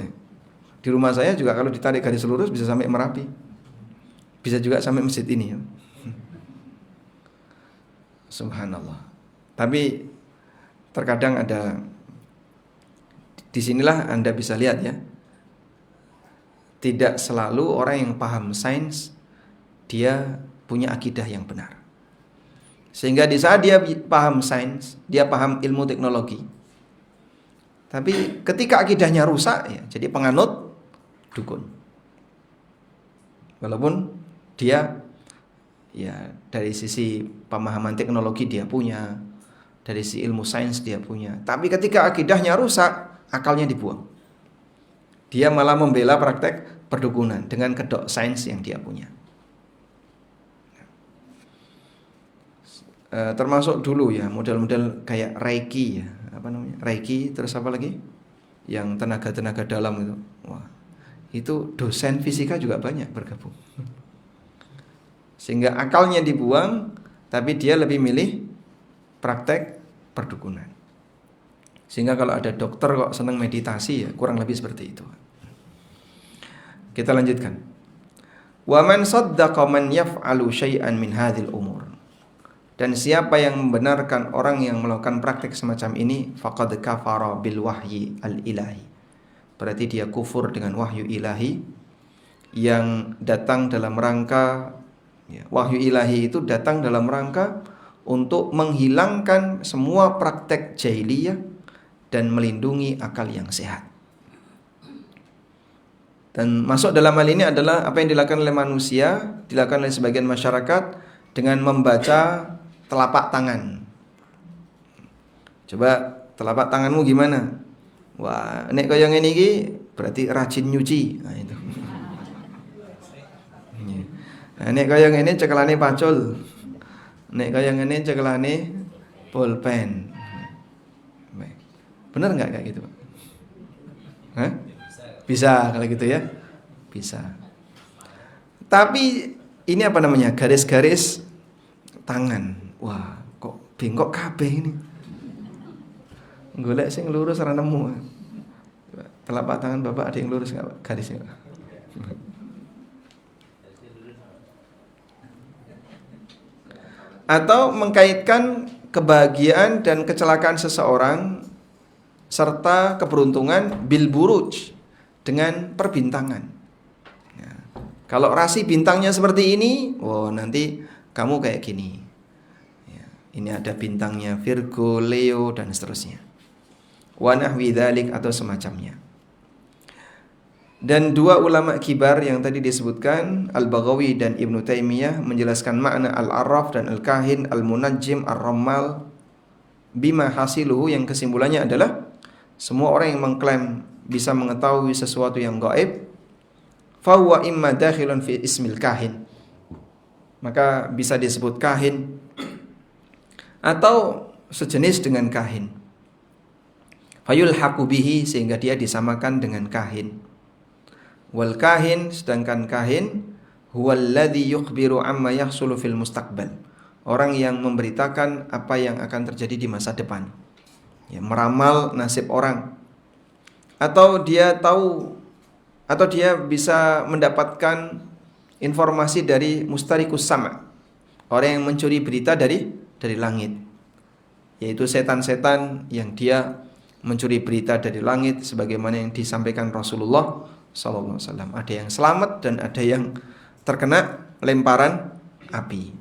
Di rumah saya juga kalau ditarik garis lurus bisa sampai Merapi. Bisa juga sampai masjid ini. Subhanallah. Tapi terkadang ada, disinilah Anda bisa lihat ya, tidak selalu orang yang paham sains dia punya akidah yang benar. Sehingga di saat dia paham sains, dia paham ilmu teknologi, tapi ketika akidahnya rusak ya, jadi penganut dukun. Walaupun dia ya dari sisi pemahaman teknologi dia punya, dari sisi ilmu sains dia punya, tapi ketika akidahnya rusak, akalnya dibuang. Dia malah membela praktek perdukunan dengan kedok sains yang dia punya. Termasuk dulu ya model-model kayak Reiki ya, apa namanya? Reiki, terus apa lagi? Yang tenaga-tenaga dalam itu. Wah, itu dosen fisika juga banyak bergabung. Sehingga akalnya dibuang, tapi dia lebih milih praktek perdukunan. Sehingga kalau ada dokter kok senang meditasi ya, kurang lebih seperti itu. Kita lanjutkan. Wa man saddaqa man yaf'alu syai'an min hadhil umur. Dan siapa yang membenarkan orang yang melakukan praktek semacam ini, faqad kafara bil wahyi al-ilahi. Berarti dia kufur dengan wahyu ilahi yang datang dalam rangka ya, wahyu ilahi itu datang dalam rangka untuk menghilangkan semua praktek jahiliyah dan melindungi akal yang sehat. Dan masuk dalam hal ini adalah apa yang dilakukan oleh manusia, dilakukan oleh sebagian masyarakat dengan membaca telapak tangan. Coba telapak tanganmu gimana? Wah, nek kaya ngene iki berarti rajin nyuci. Nah itu. Nah, nek kaya ngene cekelane pacul. Nek kaya ngene cekelane pulpen. Benar enggak kayak gitu, Pak? Hah? Bisa kalau gitu ya. Bisa. Tapi ini apa namanya? Garis-garis tangan. Wah, kok bengkok kabeh ini. Golek sing lurus ora nemu. Telapak tangan Bapak ada yang lurus enggak, Pak? Garisnya. Atau mengkaitkan kebahagiaan dan kecelakaan seseorang serta keberuntungan bil buruj, dengan perbintangan. Ya. Kalau rasi bintangnya seperti ini, nanti kamu kayak gini. Ya. Ini ada bintangnya Virgo, Leo, dan seterusnya. Wa nahwi dzalik atau semacamnya. Dan dua ulama kibar yang tadi disebutkan, Al-Baghawi dan Ibnu Taimiyah, menjelaskan makna al-arraf dan al-kahin, al-munajjim, ar-rammal bima hasiluhu, yang kesimpulannya adalah semua orang yang mengklaim bisa mengetahui sesuatu yang gaib, fahuwa imma dakhilun fi ismil kahin, maka bisa disebut kahin atau sejenis dengan kahin. Fayulhaqu bihi, sehingga dia disamakan dengan kahin. Wal kahin, sedangkan kahin huwallazi yukhbiru amma yahsulu fil mustaqbal, orang yang memberitakan apa yang akan terjadi di masa depan, ya, meramal nasib orang, atau dia tahu, atau dia bisa mendapatkan informasi dari mustarikus sama', orang yang mencuri berita dari langit, yaitu setan-setan yang dia mencuri berita dari langit, sebagaimana yang disampaikan Rasulullah sallallahu alaihi wasallam. Ada yang selamat dan ada yang terkena lemparan api.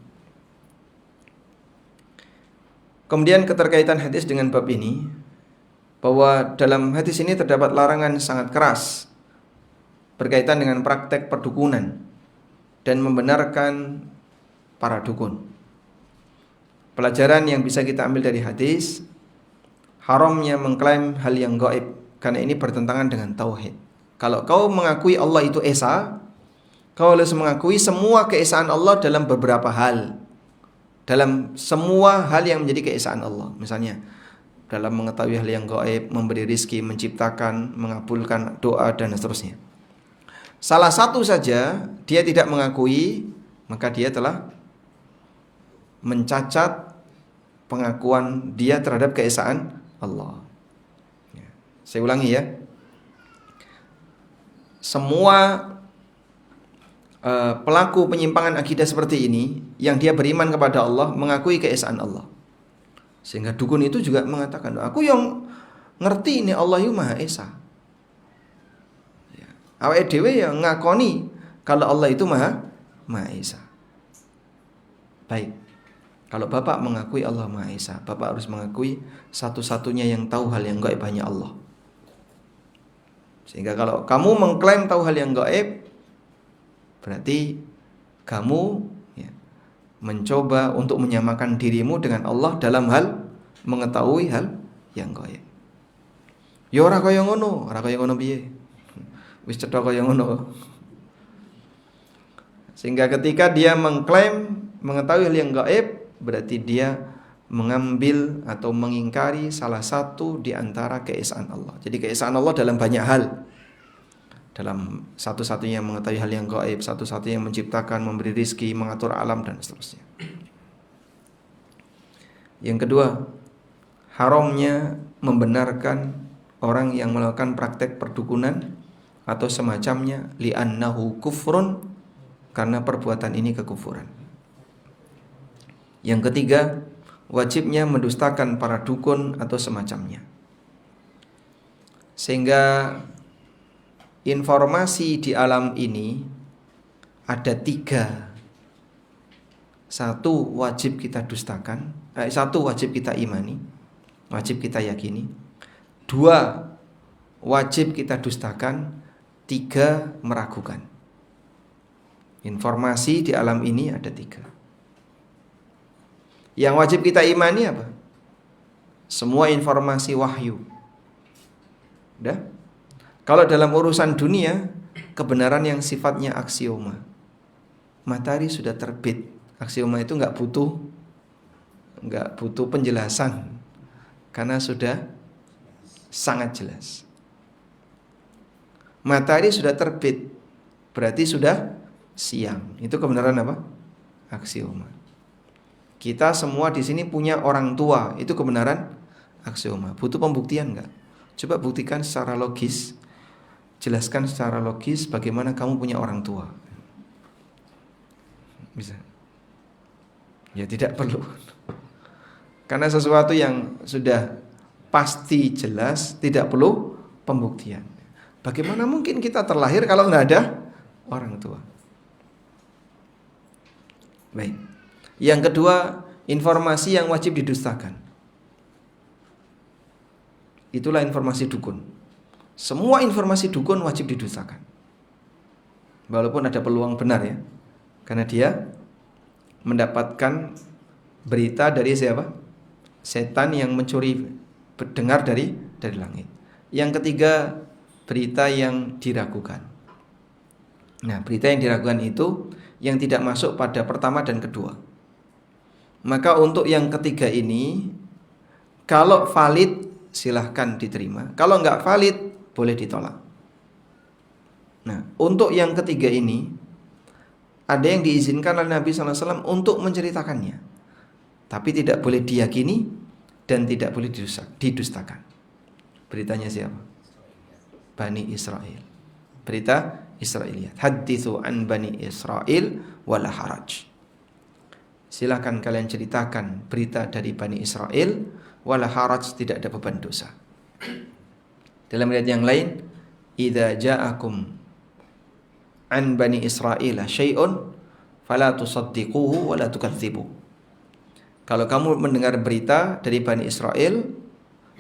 Kemudian keterkaitan hadis dengan bab ini, bahwa dalam hadis ini terdapat larangan sangat keras berkaitan dengan praktek perdukunan dan membenarkan para dukun. Pelajaran yang bisa kita ambil dari hadis, haramnya mengklaim hal yang gaib, karena ini bertentangan dengan tauhid. Kalau kau mengakui Allah itu esa, kau harus mengakui semua keesaan Allah dalam beberapa hal, dalam semua hal yang menjadi keesaan Allah. Misalnya dalam mengetahui hal yang gaib, memberi rizki, menciptakan, mengabulkan doa, dan seterusnya. Salah satu saja dia tidak mengakui, maka dia telah mencacat pengakuan dia terhadap keesaan Allah. Saya ulangi ya. Semua pelaku penyimpangan akidah seperti ini, yang dia beriman kepada Allah, mengakui keesaan Allah. Sehingga dukun itu juga mengatakan, aku yang ngerti ini Allah itu Maha Esa. Awake dhewe yang ngakoni kalau Allah itu Maha Esa. Baik. Kalau Bapak mengakui Allah Maha Esa, Bapak harus mengakui satu-satunya yang tahu hal yang gaib hanya Allah. Sehingga kalau kamu mengklaim tahu hal yang gaib, berarti kamu mencoba untuk menyamakan dirimu dengan Allah dalam hal mengetahui hal yang gaib. Ya ora kaya ngono piye? Wis cetha kaya ngono. Sehingga ketika dia mengklaim mengetahui hal yang gaib, berarti dia mengambil atau mengingkari salah satu di antara keesaan Allah. Jadi keesaan Allah dalam banyak hal. Dalam satu-satunya mengetahui hal yang gaib, satu-satunya menciptakan, memberi rizki, mengatur alam, dan seterusnya. Yang kedua, haramnya membenarkan orang yang melakukan praktek perdukunan atau semacamnya, li'annahu kufrun, karena perbuatan ini kekufuran. Yang ketiga, wajibnya mendustakan para dukun atau semacamnya. Sehingga informasi di alam ini ada tiga. Satu, wajib kita dustakan. Satu, wajib kita imani, wajib kita yakini. Dua, wajib kita dustakan. Tiga, meragukan. Informasi di alam ini ada tiga. Yang wajib kita imani apa? Semua informasi wahyu. Udah? Kalau dalam urusan dunia, kebenaran yang sifatnya aksioma. Matahari sudah terbit. Aksioma itu nggak butuh penjelasan, karena sudah sangat jelas. Matahari sudah terbit, berarti sudah siang. Itu kebenaran apa? Aksioma. Kita semua di sini punya orang tua, itu kebenaran aksioma. Butuh pembuktian enggak? Coba buktikan secara logis. Jelaskan secara logis bagaimana kamu punya orang tua. Bisa. Ya tidak perlu. Karena sesuatu yang sudah pasti jelas tidak perlu pembuktian. Bagaimana mungkin kita terlahir kalau nggak ada orang tua? Baik. Yang kedua, informasi yang wajib didustakan. Itulah informasi dukun. Semua informasi dukun wajib didustakan. Walaupun ada peluang benar ya. Karena dia mendapatkan berita dari siapa? Setan yang mencuri dengar dari langit. Yang ketiga, berita yang diragukan. Nah, berita yang diragukan itu yang tidak masuk pada pertama dan kedua. Maka untuk yang ketiga ini, kalau valid silahkan diterima. Kalau nggak valid boleh ditolak. Nah, untuk yang ketiga ini ada yang diizinkan oleh Nabi SAW untuk menceritakannya, tapi tidak boleh diyakini dan tidak boleh didustakan. Beritanya siapa? Bani Israel. Berita Israiliyat. Hadithu an Bani Israel wala haraj. Silakan kalian ceritakan berita dari Bani Israel wala haraj, tidak ada beban dosa. Dalam riwayat yang lain, idza ja'akum an Bani Israil syai'un fala tusaddiquhu wala tukadzibu. Kalau kamu mendengar berita dari Bani Israel,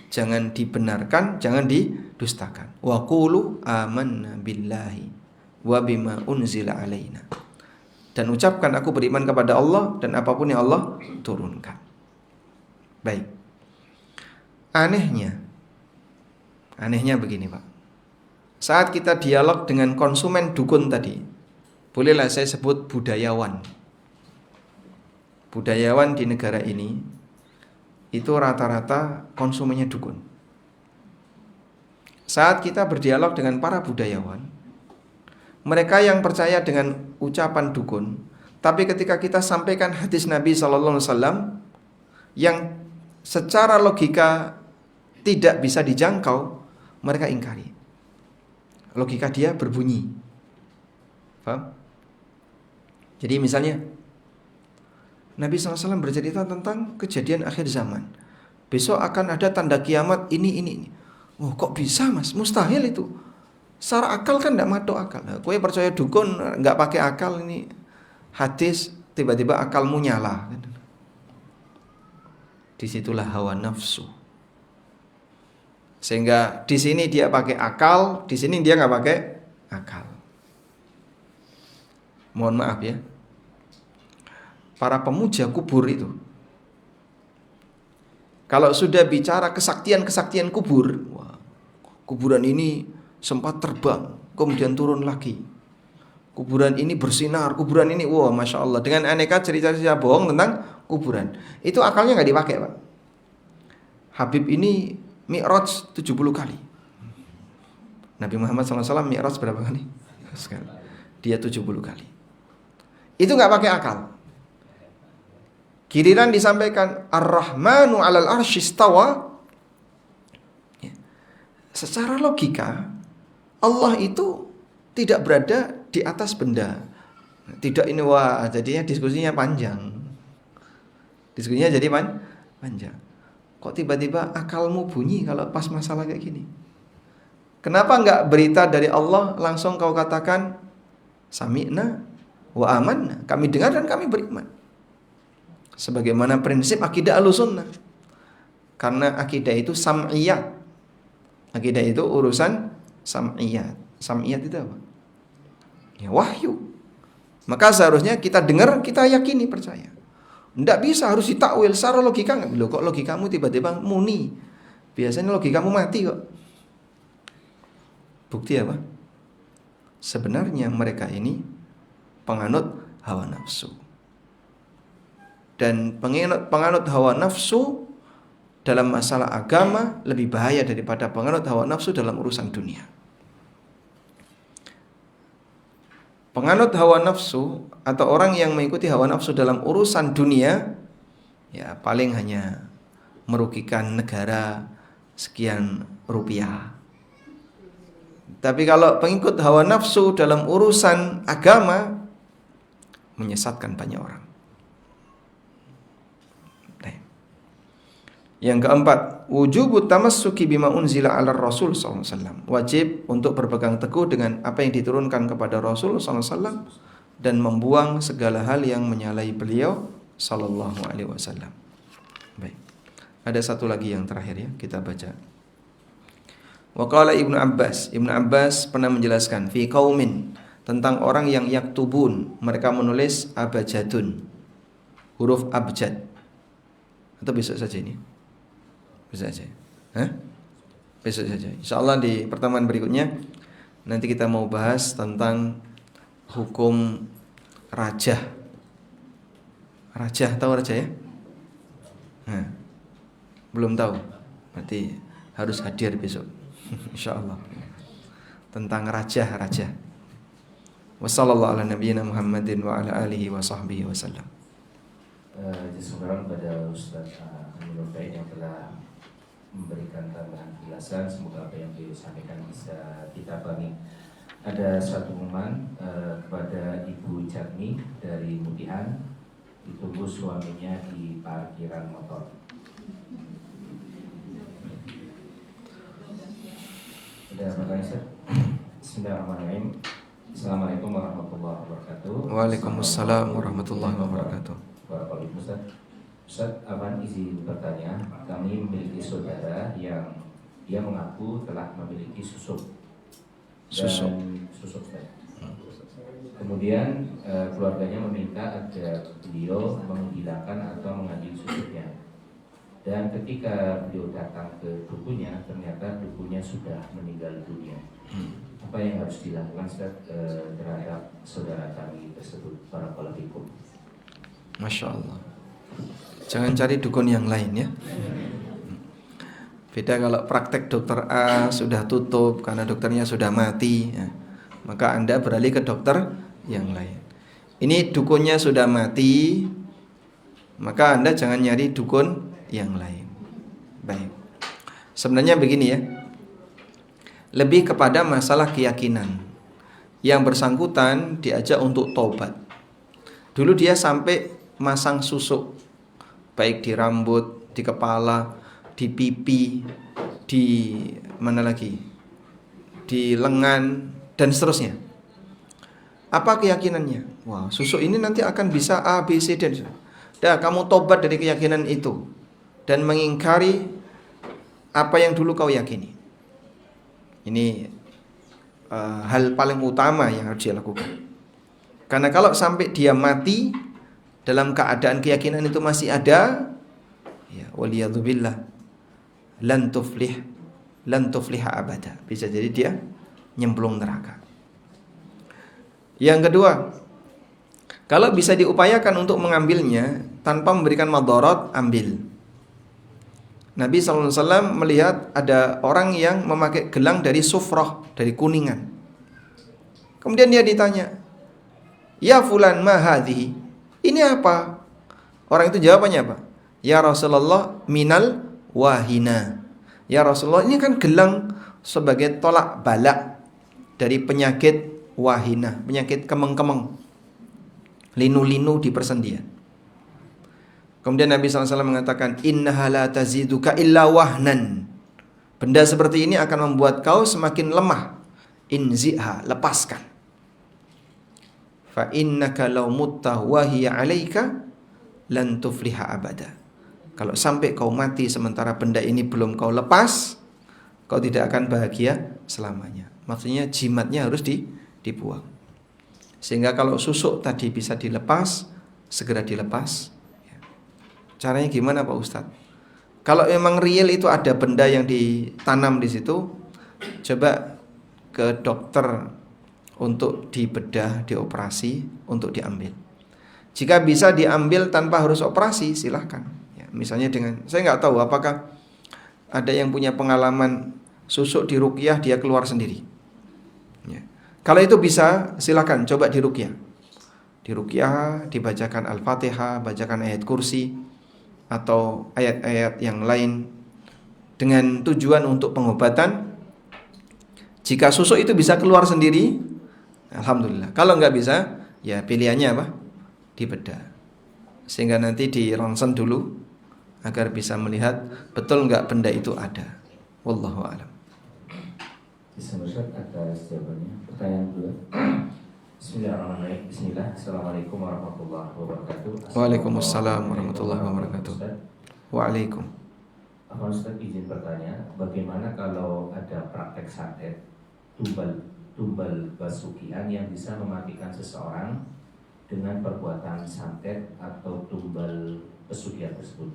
jangan dibenarkan, jangan didustakan. Wa qulu amanna billahi wa bima unzila alaina. Dan ucapkan aku beriman kepada Allah dan apapun yang Allah turunkan. Baik. Anehnya begini Pak. Saat kita dialog dengan konsumen dukun tadi, bolehlah saya sebut budayawan. Budayawan di negara ini itu rata-rata konsumennya dukun. Saat kita berdialog dengan para budayawan, mereka yang percaya dengan ucapan dukun, tapi ketika kita sampaikan hadis Nabi SAW yang secara logika tidak bisa dijangkau, mereka ingkari. Logika dia berbunyi. Paham? Jadi misalnya Nabi SAW bercerita tentang kejadian akhir zaman. Besok akan ada tanda kiamat ini. Oh, kok bisa mas? Mustahil itu. Secara akal kan tidak masuk akal. Kowe percaya dukun nggak pakai akal, ini hadis tiba-tiba akalmu nyala. Disitulah hawa nafsu. Sehingga di sini dia pakai akal, di sini dia nggak pakai akal. Mohon maaf ya. Para pemuja kubur itu, kalau sudah bicara kesaktian kubur, wah, kuburan ini sempat terbang, kemudian turun lagi. Kuburan ini bersinar, kuburan ini, wah, masya Allah. Dengan aneka cerita-cerita bohong tentang kuburan. Itu akalnya nggak dipakai, Pak. Habib ini Mi'raj 70 kali. Nabi Muhammad SAW Mi'raj berapa kali? Sekali. Dia 70 kali. Itu nggak pakai akal. Giliran disampaikan Ar-Rahmanu 'alal 'arsy istawa. Ya. Secara logika Allah itu tidak berada di atas benda. Tidak ini, wah, jadinya diskusinya panjang. Diskusinya jadi panjang. Kok tiba-tiba akalmu bunyi kalau pas masalah kayak gini? Kenapa enggak berita dari Allah langsung kau katakan sami'na wa amanna, kami dengar dan kami beriman. Sebagaimana prinsip akidah Ahlussunnah. Karena akidah itu sam'iyat. Akidah itu urusan sam'iyat. Sam'iyat itu apa? Ya, wahyu. Maka seharusnya kita dengar, kita yakini, percaya. Tidak bisa, harus ditakwil secara logika. Loh, kok logikamu tiba-tiba muni? Biasanya logikamu mati kok. Bukti apa? Sebenarnya mereka ini penganut hawa nafsu. Dan penganut hawa nafsu dalam masalah agama lebih bahaya daripada penganut hawa nafsu dalam urusan dunia. Penganut hawa nafsu atau orang yang mengikuti hawa nafsu dalam urusan dunia, ya paling hanya merugikan negara sekian rupiah. Tapi kalau pengikut hawa nafsu dalam urusan agama, menyesatkan banyak orang. Yang keempat, wujubut tamassuki bima unzila 'ala Rasul sallallahu alaihi wasallam. Wajib untuk berpegang teguh dengan apa yang diturunkan kepada Rasul sallallahu alaihi wasallam dan membuang segala hal yang menyalahi beliau sallallahu alaihi wasallam. Baik. Ada satu lagi yang terakhir ya, kita baca. Wa qala Ibnu Abbas. Ibnu Abbas pernah menjelaskan fi qaumin, tentang orang yang yaktubun, mereka menulis abjadun, huruf abjad. Atau besok saja ini? Besok saja. Hah? Besok saja. Insyaallah di pertemuan berikutnya nanti kita mau bahas tentang hukum rajah. Rajah, tahu rajah ya? Nah, belum tahu. Berarti harus hadir besok. Insyaallah. Tentang rajah. Wassallallahu ala nabiyyina Muhammadin wa ala alihi wa sahbihi wasallam. Jazakumullah kepada Ustaz Aminur Baid yang telah memberikan tambahan penjelasan. Semoga apa yang disampaikan bisa kita pahami. Ada suatu pengumuman kepada Ibu Jatni dari Mutihan, ditunggu suaminya di parkiran motor. Ada pertanyaan, Ustaz? Bismillahirrahmanirrahim. Assalamualaikum warahmatullahi wabarakatuh. Waalaikumsalam warahmatullahi wabarakatuh. Waalaikumsalam. Ustaz, Afan izin bertanya, kami memiliki saudara yang dia mengaku telah memiliki susuk. Susuk. Kemudian keluarganya meminta agar beliau menghilangkan atau mengambil susuknya. Dan ketika beliau datang ke dukunya, ternyata dukunya sudah meninggal dunia. Apa yang harus dilakukan Ustaz terhadap saudara kami tersebut? Barakallahu fikum. Masya Allah. Jangan cari dukun yang lain ya. Beda kalau praktek dokter A sudah tutup karena dokternya sudah mati ya, maka Anda beralih ke dokter yang lain. Ini dukunnya sudah mati, maka Anda jangan nyari dukun yang lain. Baik. Sebenarnya begini ya, lebih kepada masalah keyakinan. Yang bersangkutan diajak untuk taubat. Dulu dia sampai masang susuk, baik di rambut, di kepala, di pipi, di mana lagi, di lengan, dan seterusnya. Apa keyakinannya? Wah, susuk ini nanti akan bisa A, B, C, D. Dah, kamu tobat dari keyakinan itu dan mengingkari apa yang dulu kau yakini. Ini hal paling utama yang harus dia lakukan. Karena kalau sampai dia mati dalam keadaan keyakinan itu masih ada, ya waliyadzubillah, lan tufliha abada. Bisa jadi dia nyemplung neraka. Yang kedua, kalau bisa diupayakan untuk mengambilnya tanpa memberikan madarat, ambil. Nabi SAW melihat ada orang yang memakai gelang dari sufrah, dari kuningan. Kemudian dia ditanya, "Ya fulan ma hadhihi?" Ini apa? Orang itu jawabannya apa? "Ya Rasulullah, minal wahina." Ya Rasulullah, ini kan gelang sebagai tolak balak dari penyakit wahina, penyakit kemeng-kemeng, linu-linu di persendian. Kemudian Nabi SAW mengatakan, "Innaha la taziduka illa wahnan." Benda seperti ini akan membuat kau semakin lemah. Inzi'ha, lepaskan. Fa innaka law mutta wa hiya 'alaika lan tufliha abada. Kalau sampai kau mati sementara benda ini belum kau lepas, kau tidak akan bahagia selamanya. Maksudnya jimatnya harus dibuang. Sehingga kalau susuk tadi bisa dilepas, segera dilepas. Caranya gimana Pak Ustadz? Kalau memang real itu ada benda yang ditanam di situ, coba ke dokter untuk dibedah, dioperasi, untuk diambil. Jika bisa diambil tanpa harus operasi, silahkan. Ya, misalnya dengan, saya nggak tahu apakah ada yang punya pengalaman susuk di ruqyah dia keluar sendiri. Ya. Kalau itu bisa, silahkan coba di ruqyah. Di ruqyah dibacakan Al-Fatihah, bacakan ayat kursi atau ayat-ayat yang lain dengan tujuan untuk pengobatan. Jika susuk itu bisa keluar sendiri, alhamdulillah. Kalau nggak bisa, ya pilihannya apa? Dibedah. Sehingga nanti di ronsen dulu agar bisa melihat betul nggak benda itu ada. Wallahu a'lam. Ustaz atas jawabannya. Pertanyaan kedua. Bismillahirrahmanirrahim. Bismillah. Assalamualaikum warahmatullahi wabarakatuh. Waalaikumsalam warahmatullahi wabarakatuh. Waalaikum. Apa Ustaz izin bertanya, bagaimana kalau ada praktek santet tumbal basukian yang bisa mematikan seseorang dengan perbuatan santet atau tumbal pesugihan tersebut?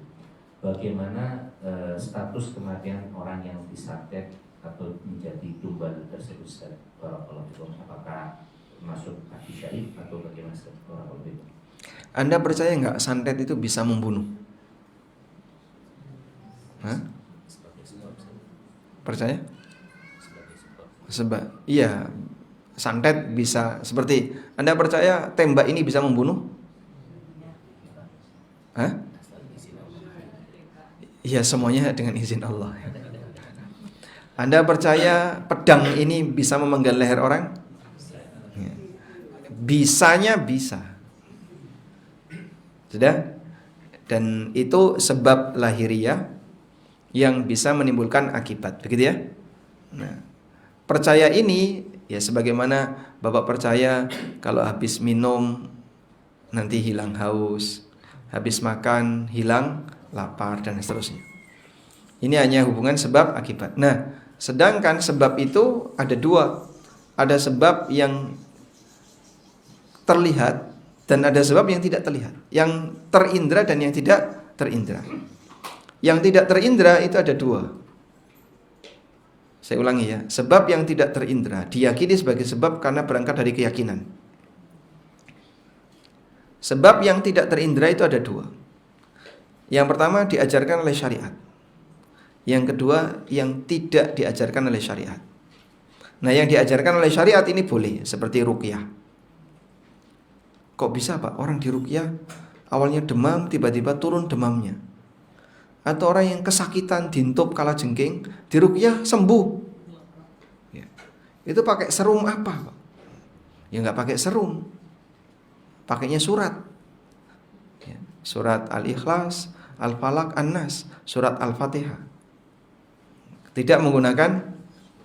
Bagaimana status kematian orang yang disantet atau menjadi tumbal tersebut, Ustaz? Barakallahu fikum. Apakah masuk mati syahid atau bagaimana, Ustaz? Barakallahu fikum. Anda percaya nggak santet itu bisa membunuh? Hah? Percaya? Sebab iya, santet bisa seperti Anda percaya tembak ini bisa membunuh? Hah? Iya, semuanya dengan izin Allah. Anda percaya pedang ini bisa memenggal leher orang? Ya. Bisanya bisa. Sudah? Dan itu sebab lahiriah yang bisa menimbulkan akibat, begitu ya? Nah, percaya ini ya sebagaimana Bapak percaya kalau habis minum nanti hilang haus, habis makan hilang lapar dan seterusnya. Ini hanya hubungan sebab akibat. Nah, sedangkan sebab itu ada dua. Ada sebab yang terlihat dan ada sebab yang tidak terlihat. Yang terindra dan yang tidak terindra. Yang tidak terindra itu ada dua. Saya ulangi ya. Sebab yang tidak terindra diyakini sebagai sebab karena berangkat dari keyakinan. Sebab yang tidak terindra itu ada dua. Yang pertama diajarkan oleh syariat. Yang kedua yang tidak diajarkan oleh syariat. Nah, yang diajarkan oleh syariat ini boleh, seperti ruqyah. Kok bisa Pak? Orang di ruqyah awalnya demam, tiba-tiba turun demamnya. Atau orang yang kesakitan dintup kalajengking, di ruqyah sembuh. Ya. Itu pakai serum apa Pak? Ya nggak pakai serum. Pakainya surat. Ya. Surat Al-Ikhlas, Al-Falaq, An-Nas, surat Al-Fatihah. Tidak menggunakan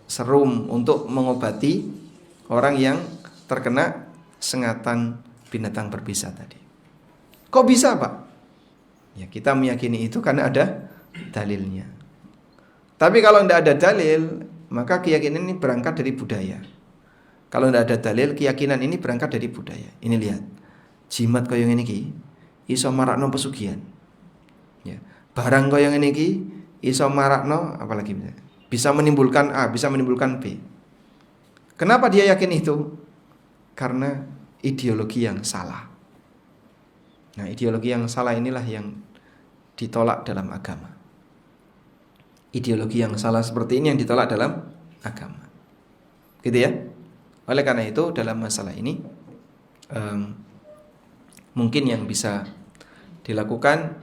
serum untuk mengobati orang yang terkena sengatan binatang berbisa tadi. Kok bisa Pak? Ya kita meyakini itu karena ada dalilnya. Tapi kalau tidak ada dalil, maka keyakinan ini berangkat dari budaya. Kalau tidak ada dalil, keyakinan ini berangkat dari budaya. Ini lihat, jimat kaya ngene iki iso marakno pesugihan. Ya. Barang kaya ngene iki iso marakno apalagi bisa menimbulkan A, bisa menimbulkan B. Kenapa dia yakin itu? Karena ideologi yang salah. Nah, ideologi yang salah inilah yang ditolak dalam agama. Ideologi yang salah seperti ini yang ditolak dalam agama. Gitu ya? Oleh karena itu dalam masalah ini mungkin yang bisa dilakukan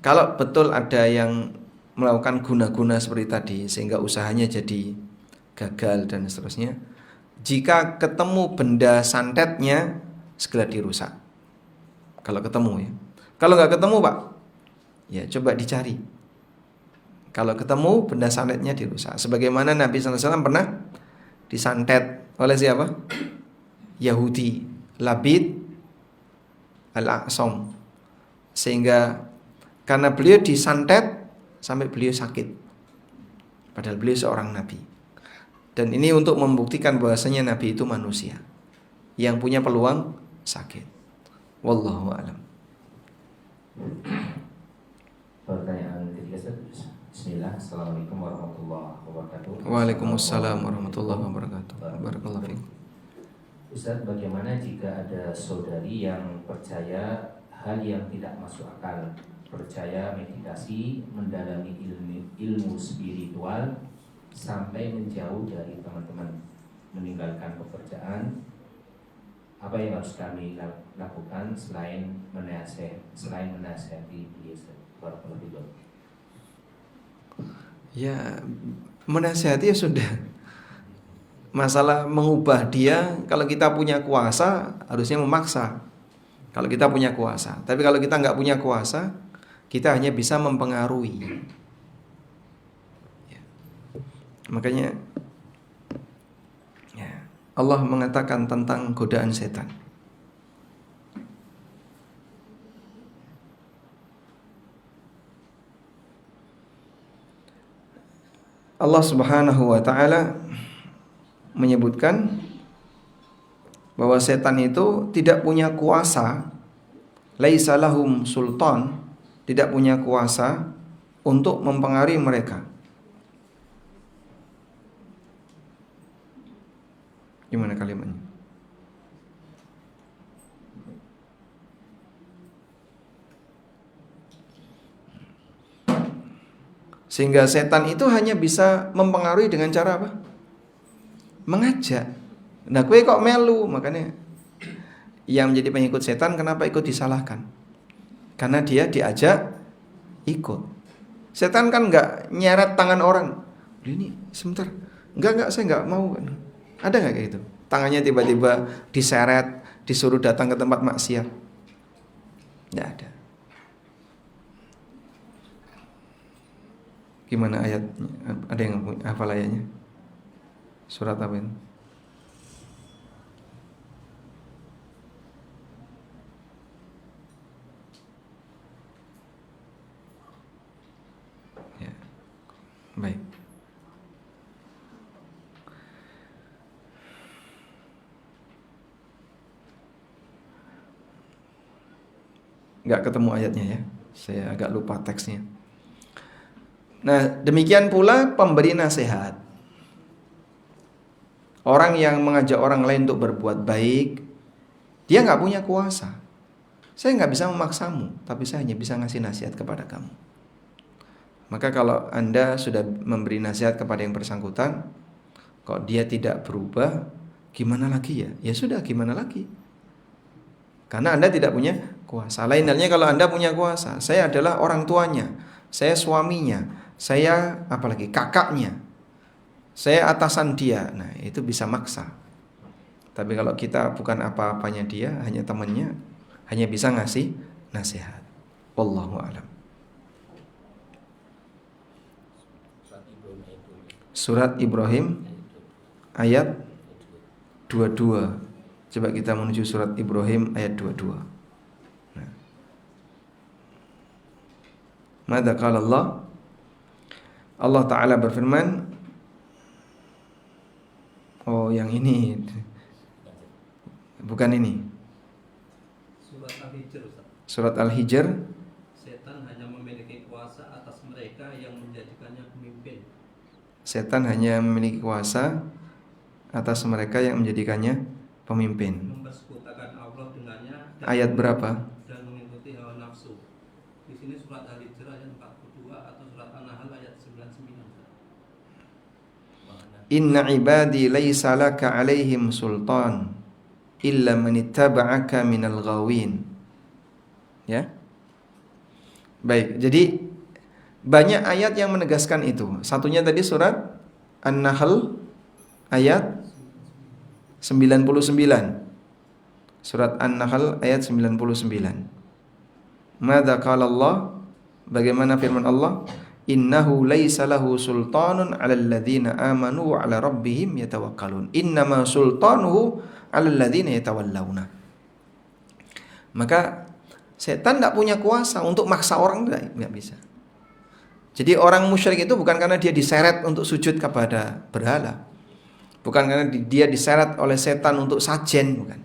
kalau betul ada yang melakukan guna-guna seperti tadi sehingga usahanya jadi gagal dan seterusnya. Jika ketemu benda santetnya segera dirusak. Kalau ketemu ya. Kalau nggak ketemu Pak, ya coba dicari. Kalau ketemu benda santetnya dirusak. Sebagaimana Nabi SAW pernah disantet oleh siapa? Yahudi, Labid Al-Aqsam. Sehingga karena beliau disantet sampai beliau sakit. Padahal beliau seorang nabi. Dan ini untuk membuktikan bahwasanya nabi itu manusia yang punya peluang sakit. Wallahu a'lam. Pertanyaan ketiga, Bismillah. Assalamualaikum warahmatullahi wabarakatuh. Waalaikumsalam warahmatullahi wabarakatuh. Barakallahu fiik. Ustaz, bagaimana jika ada saudari yang percaya hal yang tidak masuk akal, percaya meditasi, mendalami ilmu spiritual sampai menjauh dari teman-teman, meninggalkan pekerjaan, apa yang harus kami lakukan selain menasihati beliau? Ya, menasihati ya sudah. Masalah mengubah dia, kalau kita punya kuasa harusnya memaksa. Kalau kita punya kuasa. Tapi kalau kita nggak punya kuasa, Kita hanya bisa mempengaruhi. Ya. Makanya ya, Allah mengatakan tentang godaan setan. Allah Subhanahu wa taala menyebutkan bahwa setan itu tidak punya kuasa, laisa lahum sultan, tidak punya kuasa untuk mempengaruhi mereka. Gimana kalimatnya? Sehingga setan itu hanya bisa mempengaruhi dengan cara apa? Mengajak. Nah, kue kok melu, makanya yang menjadi pengikut setan kenapa ikut disalahkan? Karena dia diajak ikut. Setan kan nggak nyeret tangan orang. Ini sebentar, nggak saya nggak mau. Ada nggak kayak gitu? Tangannya tiba-tiba diseret, disuruh datang ke tempat maksiat. Nggak ada. Gimana ayatnya? Ada yang hafal ayatnya? Surat apa ini? Ya. Baik. Nggak ketemu ayatnya ya. Saya agak lupa teksnya. Nah, demikian pula pemberi nasihat. Orang yang mengajak orang lain untuk berbuat baik, dia nggak punya kuasa. Saya nggak bisa memaksamu, tapi saya hanya bisa ngasih nasihat kepada kamu. Maka kalau Anda sudah memberi nasihat kepada yang bersangkutan, kok dia tidak berubah, gimana lagi ya? Ya sudah, gimana lagi? Karena Anda tidak punya kuasa. Lain halnya kalau Anda punya kuasa. Saya adalah orang tuanya, saya suaminya, saya apalagi kakaknya, saya atasan dia. Nah, itu bisa maksa. Tapi kalau kita bukan apa-apanya dia, hanya temannya, hanya bisa ngasih nasihat. Wallahu a'lam. Surat Ibrahim ayat 22. Coba kita menuju surat Ibrahim ayat 22. Nah. Mada qala Allah? Allah Ta'ala berfirman, oh yang ini, bukan ini. Surat Al-Hijr. Surat Al-Hijr. Setan hanya memiliki kuasa atas mereka yang menjadikannya pemimpin. Setan hanya memiliki kuasa atas mereka yang menjadikannya pemimpin. Mempersekutukan Allah dengannya. Ayat berapa? Dan mengikuti hawa nafsu. Di sini surat Al-Hijr ayat 42 atau surat An-Nahl ayat 99. Inna ibadi laysa laka alaihim sultan illa man ittaba'aka minal ghawin. Ya. Baik, jadi banyak ayat yang menegaskan itu. Satunya tadi surat An-Nahl ayat 99. Surat An-Nahl ayat 99. Madza qala Allah? Bagaimana firman Allah? Innahu laisa lahu sultanun 'alal ladzina amanu wa 'ala rabbihim yatawakkalun. Innama sultanuhu 'alal ladzina yatawallawna. Maka setan tidak punya kuasa untuk maksa orang, tidak bisa. Jadi orang musyrik itu bukan karena dia diseret untuk sujud kepada berhala, bukan karena dia diseret oleh setan untuk sajen, bukan.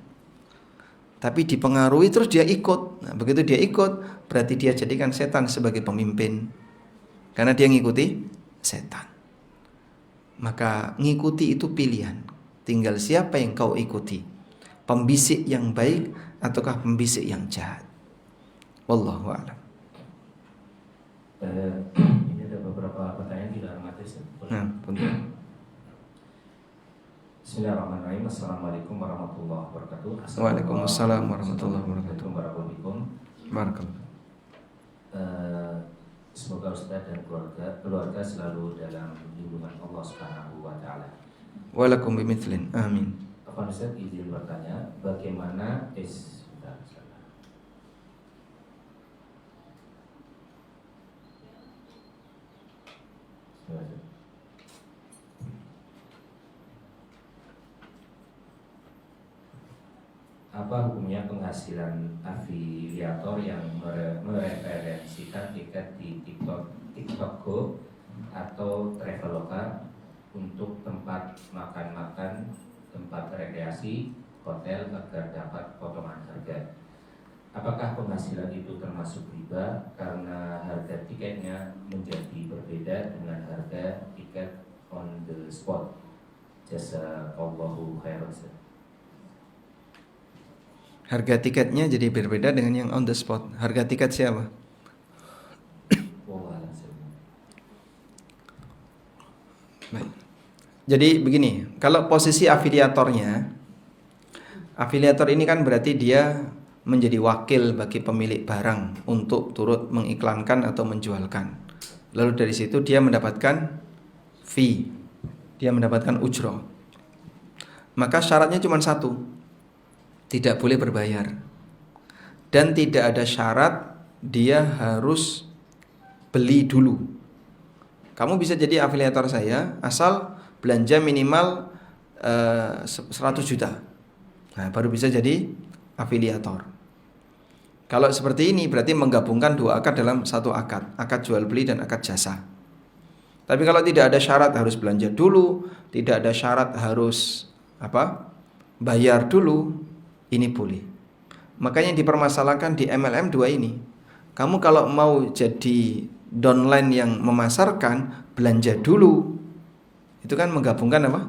Tapi dipengaruhi terus dia ikut. Nah, begitu dia ikut, berarti dia jadikan setan sebagai pemimpin. Karena dia ngikuti setan. Maka ngikuti itu pilihan. Tinggal siapa yang kau ikuti. Pembisik yang baik ataukah pembisik yang jahat. Wallahu a'lam. Ini ada beberapa pertanyaan di dalam materi. Nah, punten. Bismillahirrahmanirrahim. Assalamualaikum warahmatullahi wabarakatuh. Waalaikumsalam warahmatullahi wabarakatuh. Barakallahu. Semoga Ustaz dan keluarga selalu dalam lindungan Allah Subhanahu wa taala. Walakum bimithlin. Amin. Pak Ustaz izin bertanya, bagaimana Apa hukumnya penghasilan afiliator yang mereferensikan tiket di TikTok Go atau Traveloka untuk tempat makan-makan, tempat rekreasi, hotel agar dapat potongan harga? Apakah penghasilan itu termasuk riba karena harga tiketnya menjadi berbeda dengan harga tiket on the spot? Jazakallahu khairan. Harga tiketnya jadi berbeda dengan yang on the spot. Harga tiket siapa? Baik. Jadi begini, kalau posisi afiliatornya, afiliator ini kan berarti dia menjadi wakil bagi pemilik barang untuk turut mengiklankan atau menjualkan. Lalu dari situ dia mendapatkan fee, dia mendapatkan ujroh. Maka syaratnya cuma satu, tidak boleh berbayar. Dan tidak ada syarat dia harus beli dulu. Kamu bisa jadi afiliator saya asal belanja minimal 100 juta. Nah, baru bisa jadi afiliator. Kalau seperti ini berarti menggabungkan dua akad dalam satu akad, akad jual beli dan akad jasa. Tapi kalau tidak ada syarat harus belanja dulu, tidak ada syarat harus bayar dulu, ini boleh. Makanya dipermasalahkan di MLM 2 ini. Kamu kalau mau jadi downline yang memasarkan, belanja dulu. Itu kan menggabungkan apa?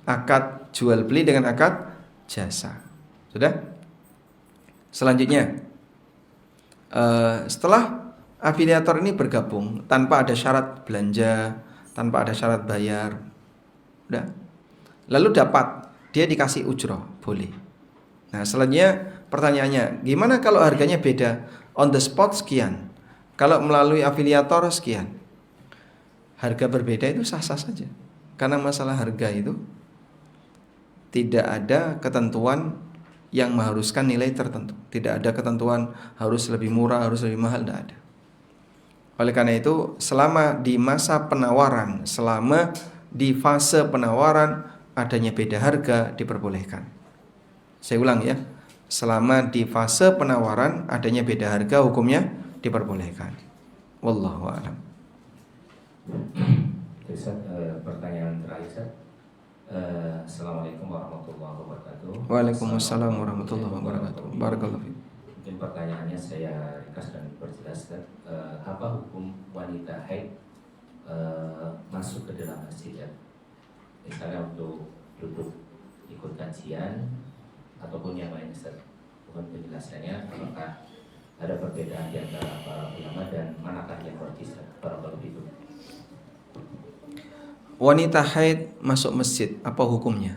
Akad jual beli dengan akad jasa. Sudah? Selanjutnya, setelah afiliator ini bergabung tanpa ada syarat belanja, tanpa ada syarat bayar, udah. Lalu dapat, dia dikasih ujroh, boleh. Nah, selanjutnya pertanyaannya, gimana kalau harganya beda? On the spot sekian, kalau melalui afiliator sekian. Harga berbeda itu sah-sah saja. Karena masalah harga itu tidak ada ketentuan yang mengharuskan nilai tertentu. Tidak ada ketentuan harus lebih murah, harus lebih mahal, tidak ada. Oleh karena itu, selama di masa penawaran, selama di fase penawaran adanya beda harga diperbolehkan. Saya ulang ya, selama di fase penawaran adanya beda harga hukumnya diperbolehkan. Wallahu a'lam. Pertanyaan terakhir, Assalamualaikum warahmatullahi wabarakatuh. Waalaikumsalam warahmatullahi wabarakatuh. Barakallahu fiik. Mungkin pertanyaannya saya ringkas dan perjelas. Apa hukum wanita haid masuk ke dalam masjid, ya? Misalnya untuk duduk ikut kajian ataupun yang lain, Ustaz. Mohon penjelasannya, apakah ada perbedaan di antara para ulama dan manakah yang wajib para itu? Wanita haid masuk masjid, apa hukumnya?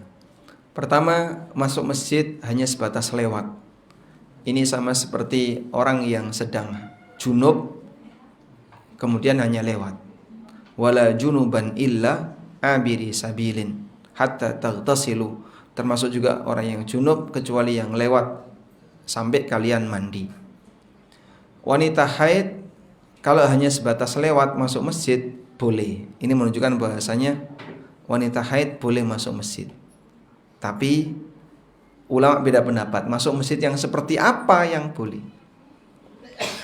Pertama, masuk masjid hanya sebatas lewat. Ini sama seperti orang yang sedang junub kemudian hanya lewat. Wala junuban illa abiri sabilin hatta taghtasilu. Termasuk juga orang yang junub kecuali yang lewat sampai kalian mandi. Wanita haid kalau hanya sebatas lewat masuk masjid boleh. Ini menunjukkan bahasanya wanita haid boleh masuk masjid. Tapi ulama beda pendapat, masuk masjid yang seperti apa yang boleh.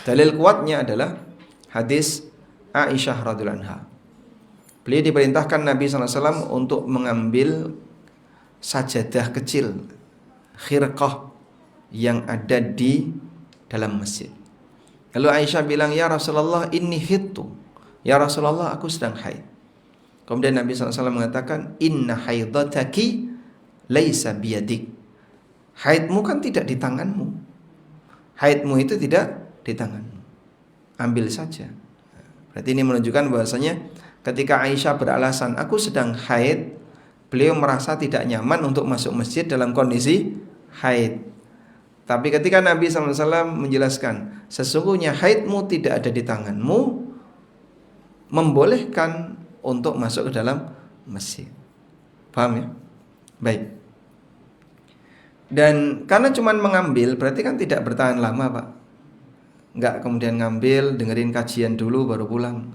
Dalil kuatnya adalah hadis Aisyah radhiyallahu anha. Beliau diperintahkan Nabi SAW untuk mengambil sajadah kecil, khirqah yang ada di dalam masjid. Lalu Aisyah bilang, ya Rasulullah, inni hittu. Ya Rasulullah, aku sedang haid. Kemudian Nabi SAW mengatakan, inna haidataki laisa biyadik. Haidmu kan tidak di tanganmu. Haidmu itu tidak di tanganmu. Ambil saja. Berarti ini menunjukkan bahwasanya ketika Aisyah beralasan, aku sedang haid, beliau merasa tidak nyaman untuk masuk masjid dalam kondisi haid. Tapi ketika Nabi SAW menjelaskan, sesungguhnya haidmu tidak ada di tanganmu, membolehkan untuk masuk ke dalam masjid. Paham ya? Baik. Dan karena cuma mengambil, berarti kan tidak bertahan lama, Pak. Enggak kemudian ngambil, dengerin kajian dulu baru pulang.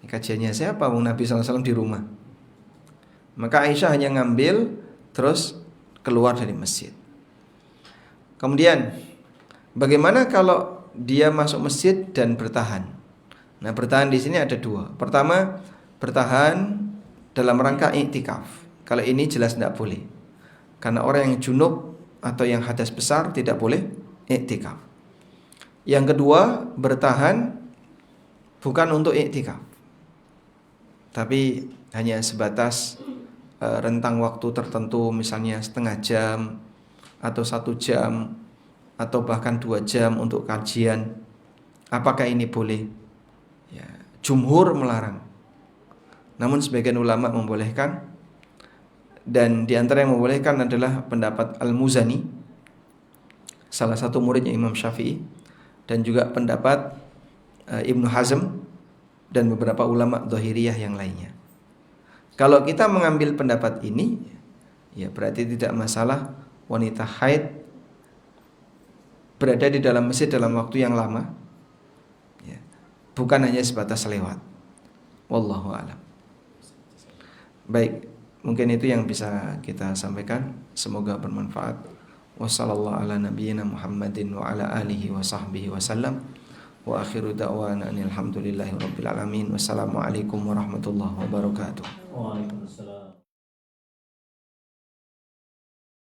Kajiannya siapa? Nabi SAW di rumah. Maka Aisyah hanya ngambil terus keluar dari masjid. Kemudian bagaimana kalau dia masuk masjid dan bertahan? Nah, bertahan di sini ada dua. Pertama, bertahan dalam rangka iktikaf. Kalau ini jelas tidak boleh. Karena orang yang junub atau yang hadas besar tidak boleh iktikaf. Yang kedua, bertahan bukan untuk iktikaf, tapi hanya sebatas rentang waktu tertentu, misalnya setengah jam atau 1 jam atau bahkan 2 jam untuk kajian. Apakah ini boleh? Ya, jumhur melarang. Namun sebagian ulama membolehkan, dan di antara yang membolehkan adalah pendapat Al-Muzani, salah satu muridnya Imam Syafi'i, dan juga pendapat Ibnu Hazm dan beberapa ulama Dhahiriyah yang lainnya. Kalau kita mengambil pendapat ini, ya berarti tidak masalah wanita haid berada di dalam masjid dalam waktu yang lama, ya, bukan hanya sebatas lewat. Wallahu a'lam. Baik, mungkin itu yang bisa kita sampaikan. Semoga bermanfaat. Wassallallahu ala nabiyyina Muhammadin wa ala alihi wa sahbihi wasallam. Wa akhiru da'wana alhamdulillahi rabbil alamin. Wassalamualaikum warahmatullahi wabarakatuh. Waalaikumsalam.